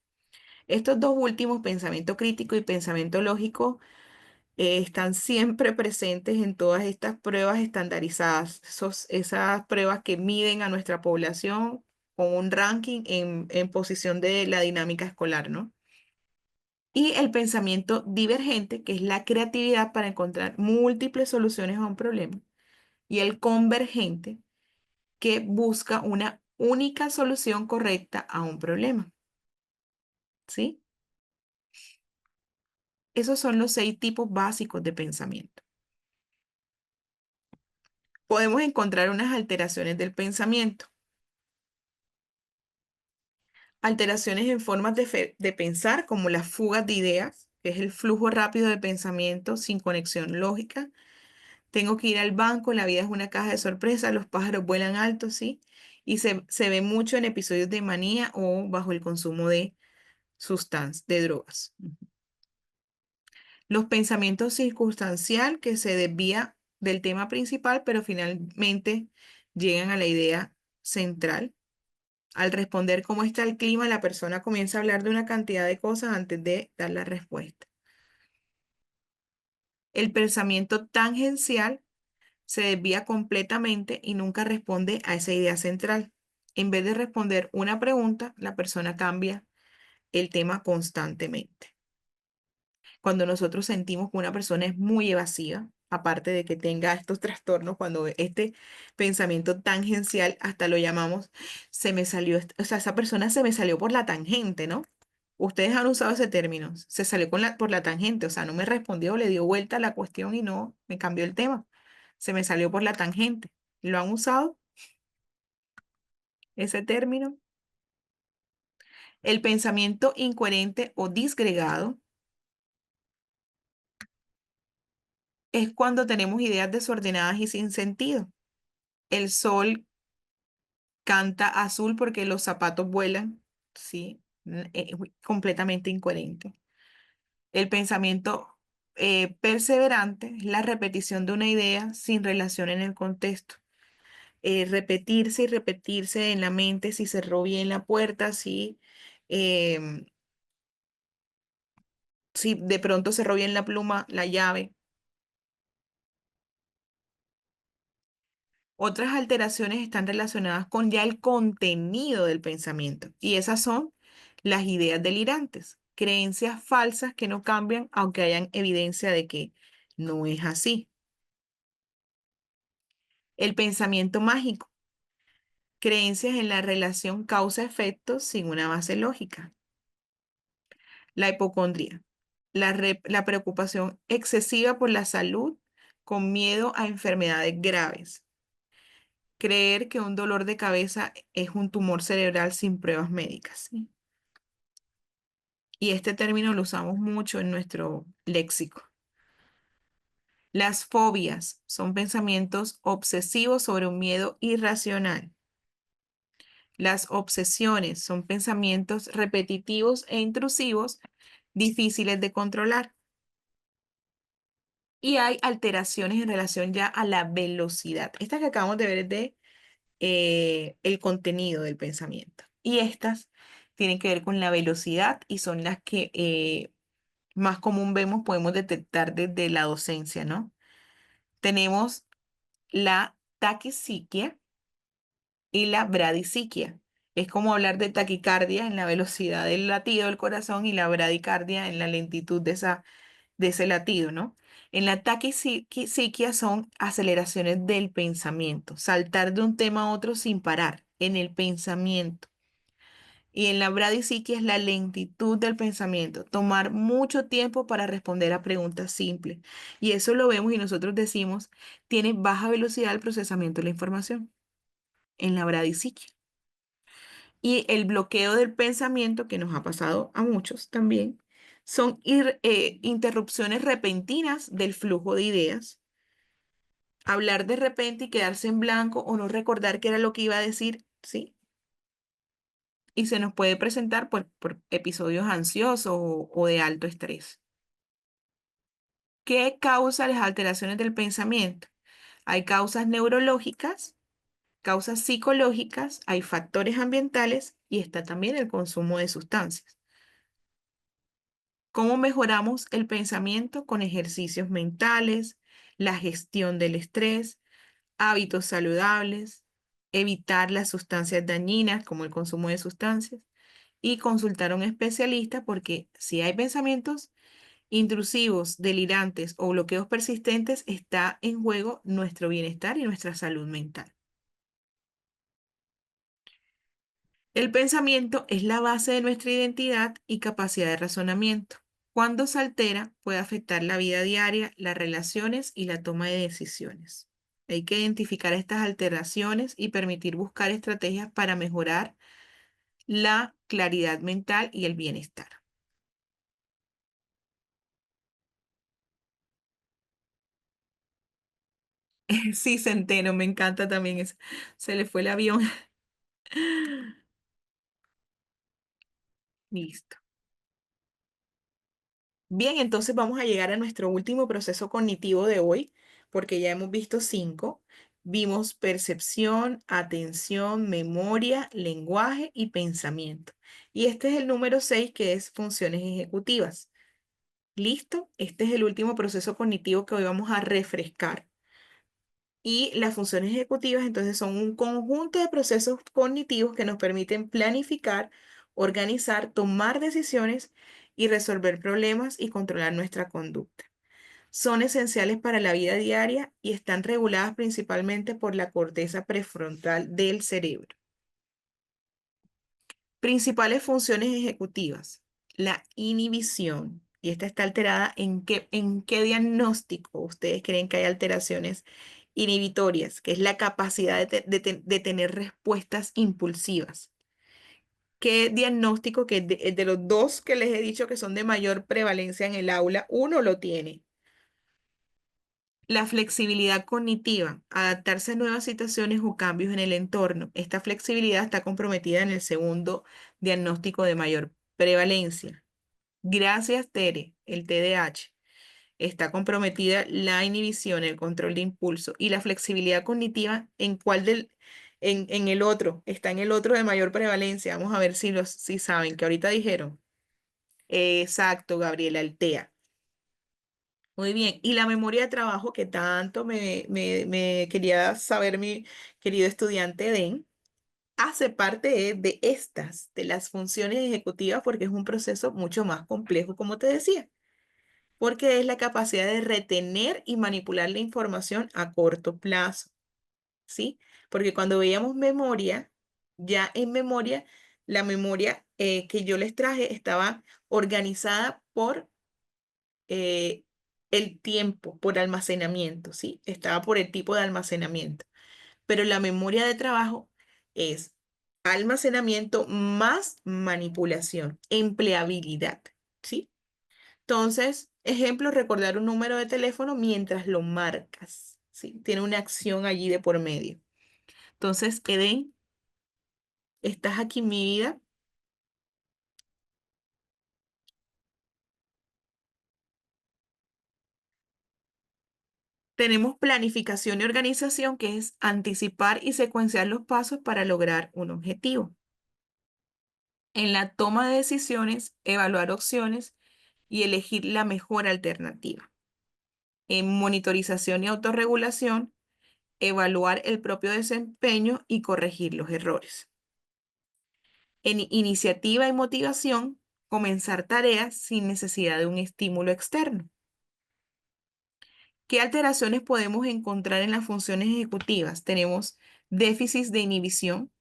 Estos dos últimos, pensamiento crítico y pensamiento lógico, están siempre presentes en todas estas pruebas estandarizadas, esas pruebas que miden a nuestra población con un ranking en posición de la dinámica escolar, ¿no? Y el pensamiento divergente, que es la creatividad para encontrar múltiples soluciones a un problema. Y el convergente, que busca una única solución correcta a un problema, ¿sí? Esos son los 6 tipos básicos de pensamiento. Podemos encontrar unas alteraciones del pensamiento. Alteraciones en formas de pensar, como las fugas de ideas, que es el flujo rápido de pensamiento sin conexión lógica. Tengo que ir al banco, la vida es una caja de sorpresas, los pájaros vuelan alto, ¿sí? y se ve mucho en episodios de manía o bajo el consumo de sustancias, de drogas. Los pensamientos circunstancial que se desvía del tema principal, pero finalmente llegan a la idea central. Al responder cómo está el clima, la persona comienza a hablar de una cantidad de cosas antes de dar la respuesta. El pensamiento tangencial se desvía completamente y nunca responde a esa idea central. En vez de responder una pregunta, la persona cambia el tema constantemente. Cuando nosotros sentimos que una persona es muy evasiva, aparte de que tenga estos trastornos, cuando este pensamiento tangencial, hasta lo llamamos, se me salió, o sea, esa persona se me salió por la tangente, ¿no? Ustedes han usado ese término, se salió por la tangente, o sea, no me respondió, le dio vuelta a la cuestión y no me cambió el tema. Se me salió por la tangente. ¿Lo han usado ese término? El pensamiento incoherente o disgregado es cuando tenemos ideas desordenadas y sin sentido. El sol canta azul porque los zapatos vuelan, ¿sí? Completamente incoherente. El pensamiento perseverante es la repetición de una idea sin relación en el contexto. Repetirse y repetirse en la mente si cerró bien la puerta, em, si de pronto cerró bien la pluma, la llave. Otras alteraciones están relacionadas con ya el contenido del pensamiento y esas son las ideas delirantes, creencias falsas que no cambian aunque hayan evidencia de que no es así. El pensamiento mágico, creencias en la relación causa-efecto sin una base lógica. La hipocondría, la preocupación excesiva por la salud con miedo a enfermedades graves. Creer que un dolor de cabeza es un tumor cerebral sin pruebas médicas, ¿sí? Y este término lo usamos mucho en nuestro léxico. Las fobias son pensamientos obsesivos sobre un miedo irracional. Las obsesiones son pensamientos repetitivos e intrusivos, difíciles de controlar. Y hay alteraciones en relación ya a la velocidad. Esta que acabamos de ver es de el contenido del pensamiento. Y estas tienen que ver con la velocidad y son las que más común vemos, podemos detectar desde la docencia, ¿no? Tenemos la taquipsiquia y la bradisiquia. Es como hablar de taquicardia en la velocidad del latido del corazón y la bradicardia en la lentitud de ese latido, ¿no? En la taquipsiquia son aceleraciones del pensamiento, saltar de un tema a otro sin parar, en el pensamiento. Y en la bradisiquia es la lentitud del pensamiento, tomar mucho tiempo para responder a preguntas simples. Y eso lo vemos y nosotros decimos, tiene baja velocidad el procesamiento de la información en la bradisiquia. Y el bloqueo del pensamiento, que nos ha pasado a muchos también, son interrupciones repentinas del flujo de ideas. Hablar de repente y quedarse en blanco o no recordar qué era lo que iba a decir, ¿sí? Y se nos puede presentar por episodios ansiosos o de alto estrés. ¿Qué causa las alteraciones del pensamiento? Hay causas neurológicas, causas psicológicas, hay factores ambientales y está también el consumo de sustancias. ¿Cómo mejoramos el pensamiento? Con ejercicios mentales, la gestión del estrés, hábitos saludables, evitar las sustancias dañinas como el consumo de sustancias y consultar a un especialista porque si hay pensamientos intrusivos, delirantes o bloqueos persistentes, está en juego nuestro bienestar y nuestra salud mental. El pensamiento es la base de nuestra identidad y capacidad de razonamiento. Cuando se altera, puede afectar la vida diaria, las relaciones y la toma de decisiones. Hay que identificar estas alteraciones y permitir buscar estrategias para mejorar la claridad mental y el bienestar. Sí, Centeno, me encanta también eso. Se le fue el avión. Listo. Bien, entonces vamos a llegar a nuestro último proceso cognitivo de hoy, porque ya hemos visto 5. Vimos percepción, atención, memoria, lenguaje y pensamiento. Y este es el número 6, que es funciones ejecutivas. ¿Listo? Este es el último proceso cognitivo que hoy vamos a refrescar. Y las funciones ejecutivas entonces son un conjunto de procesos cognitivos que nos permiten planificar, organizar, tomar decisiones y resolver problemas y controlar nuestra conducta. Son esenciales para la vida diaria y están reguladas principalmente por la corteza prefrontal del cerebro. Principales funciones ejecutivas. La inhibición. Y esta está alterada en qué diagnóstico ustedes creen que hay alteraciones inhibitorias, que es la capacidad de tener respuestas impulsivas. ¿Qué diagnóstico que de los dos que les he dicho que son de mayor prevalencia en el aula, uno lo tiene? La flexibilidad cognitiva, adaptarse a nuevas situaciones o cambios en el entorno. Esta flexibilidad está comprometida en el segundo diagnóstico de mayor prevalencia. Gracias, Tere, el TDAH. Está comprometida la inhibición, el control de impulso y la flexibilidad cognitiva. ¿En el otro? Está en el otro de mayor prevalencia. Vamos a ver si saben, que ahorita dijeron. Exacto, Gabriela, el TEA. Muy bien. Y la memoria de trabajo que tanto me quería saber mi querido estudiante Den, hace parte de estas, de las funciones ejecutivas, porque es un proceso mucho más complejo, como te decía, porque es la capacidad de retener y manipular la información a corto plazo, ¿sí? Porque cuando veíamos memoria, ya en memoria, la memoria que yo les traje estaba organizada por eh, el tiempo, por almacenamiento, ¿sí? Estaba por el tipo de almacenamiento. Pero la memoria de trabajo es almacenamiento más manipulación, empleabilidad, ¿sí? Entonces, ejemplo, recordar un número de teléfono mientras lo marcas, ¿sí? Tiene una acción allí de por medio. Entonces, Eden, ¿estás aquí, mi vida? Tenemos planificación y organización, que es anticipar y secuenciar los pasos para lograr un objetivo. En la toma de decisiones, evaluar opciones y elegir la mejor alternativa. En monitorización y autorregulación, evaluar el propio desempeño y corregir los errores. En iniciativa y motivación, comenzar tareas sin necesidad de un estímulo externo. ¿Qué alteraciones podemos encontrar en las funciones ejecutivas? Tenemos déficits de inhibición,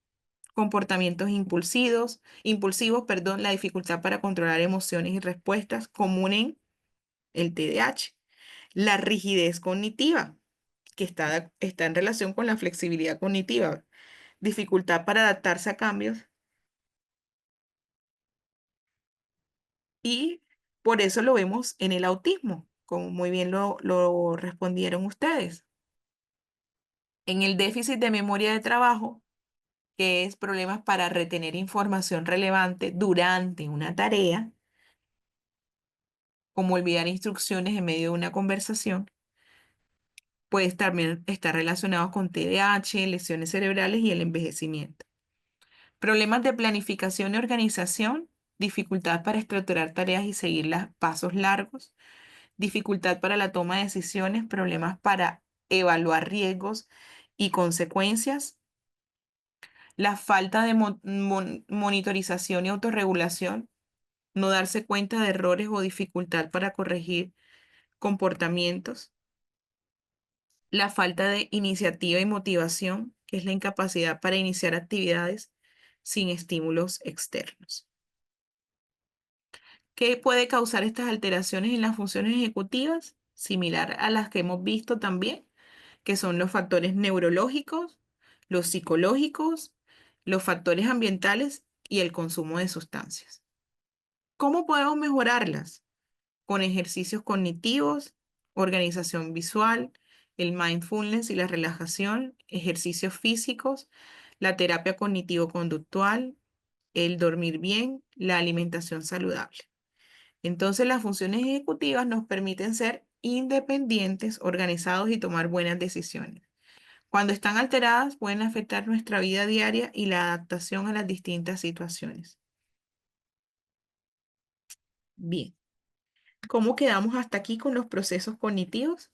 comportamientos impulsivos, la dificultad para controlar emociones y respuestas común en el TDAH. La rigidez cognitiva, que está en relación con la flexibilidad cognitiva, dificultad para adaptarse a cambios, y por eso lo vemos en el autismo, como muy bien lo respondieron ustedes. En el déficit de memoria de trabajo, que es problemas para retener información relevante durante una tarea, como olvidar instrucciones en medio de una conversación, puede también estar relacionado con TDAH, lesiones cerebrales y el envejecimiento. Problemas de planificación y organización, dificultad para estructurar tareas y seguir los pasos largos, dificultad para la toma de decisiones, problemas para evaluar riesgos y consecuencias, la falta de monitorización y autorregulación, no darse cuenta de errores o dificultad para corregir comportamientos, la falta de iniciativa y motivación, que es la incapacidad para iniciar actividades sin estímulos externos. ¿Qué puede causar estas alteraciones en las funciones ejecutivas? Similar a las que hemos visto también, que son los factores neurológicos, los psicológicos, los factores ambientales y el consumo de sustancias. ¿Cómo podemos mejorarlas? Con ejercicios cognitivos, organización visual, el mindfulness y la relajación, ejercicios físicos, la terapia cognitivo-conductual, el dormir bien, la alimentación saludable. Entonces, las funciones ejecutivas nos permiten ser independientes, organizados y tomar buenas decisiones. Cuando están alteradas, pueden afectar nuestra vida diaria y la adaptación a las distintas situaciones. Bien, ¿cómo quedamos hasta aquí con los procesos cognitivos?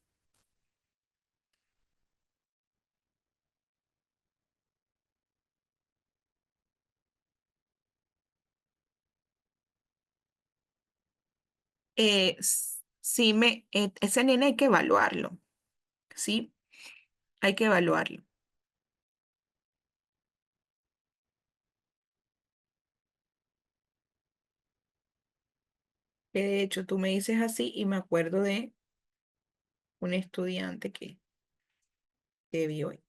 Sí, ese nene hay que evaluarlo, ¿sí? Hay que evaluarlo. De hecho, tú me dices así y me acuerdo de un estudiante que vi hoy.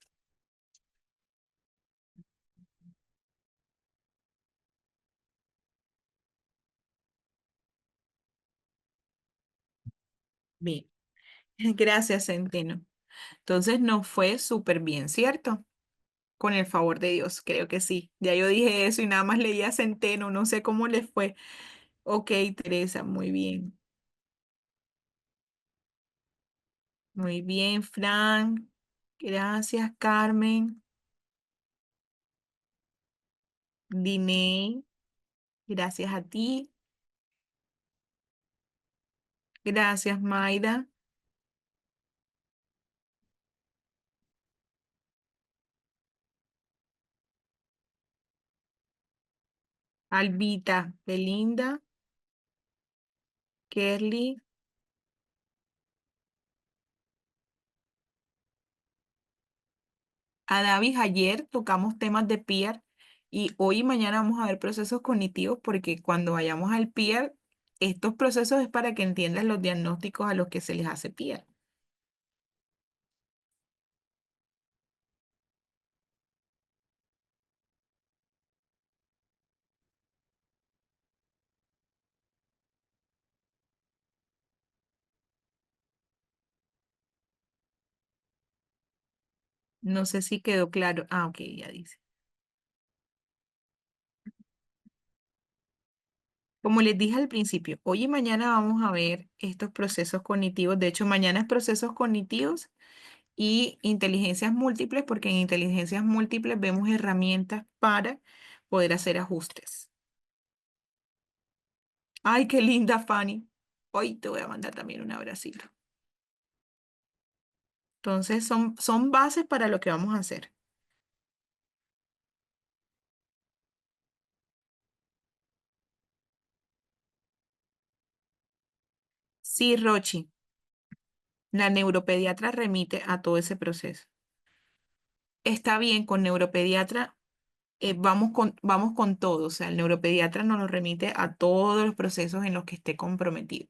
Bien, gracias, Centeno. Entonces nos fue súper bien, ¿cierto? Con el favor de Dios, creo que sí. Ya yo dije eso y nada más leía Centeno, no sé cómo les fue. Ok, Teresa, muy bien. Muy bien, Frank. Gracias, Carmen. Diné, gracias a ti. Gracias, Maida. Albita, Belinda, Kerly. A Davis, ayer tocamos temas de PEER y hoy y mañana vamos a ver procesos cognitivos porque cuando vayamos al PEER, estos procesos es para que entiendas los diagnósticos a los que se les hace PEER. No sé si quedó claro. Ah, ok, ya dice. Como les dije al principio, hoy y mañana vamos a ver estos procesos cognitivos. De hecho, mañana es procesos cognitivos y inteligencias múltiples, porque en inteligencias múltiples vemos herramientas para poder hacer ajustes. Ay, qué linda, Fanny. Hoy te voy a mandar también un abracito. Entonces, son bases para lo que vamos a hacer. Sí, Rochi, la neuropediatra remite a todo ese proceso. Está bien, con neuropediatra vamos con todo. O sea, el neuropediatra nos lo remite a todos los procesos en los que esté comprometido.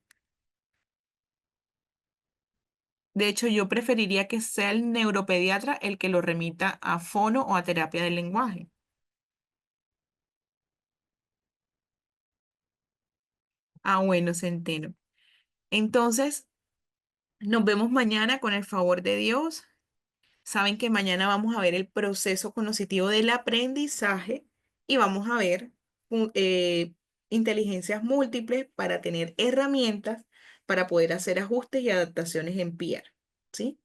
De hecho, yo preferiría que sea el neuropediatra el que lo remita a fono o a terapia del lenguaje. Ah, bueno, Centeno. Entonces, nos vemos mañana con el favor de Dios. Saben que mañana vamos a ver el proceso cognitivo del aprendizaje y vamos a ver un- eh, inteligencias múltiples para tener herramientas para poder hacer ajustes y adaptaciones en PIR. ¿Sí?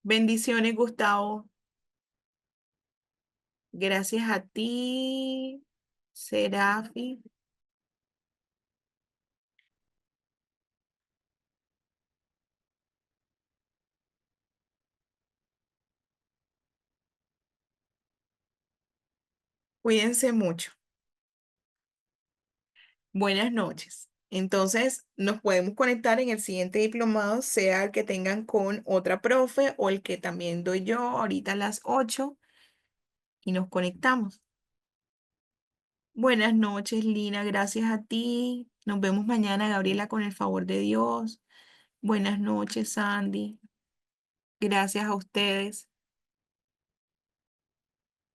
Bendiciones, Gustavo. Gracias a ti, Serafi. Cuídense mucho. Buenas noches. Entonces, nos podemos conectar en el siguiente diplomado, sea el que tengan con otra profe o el que también doy yo ahorita a las 8 y nos conectamos. Buenas noches, Lina. Gracias a ti. Nos vemos mañana, Gabriela, con el favor de Dios. Buenas noches, Sandy. Gracias a ustedes.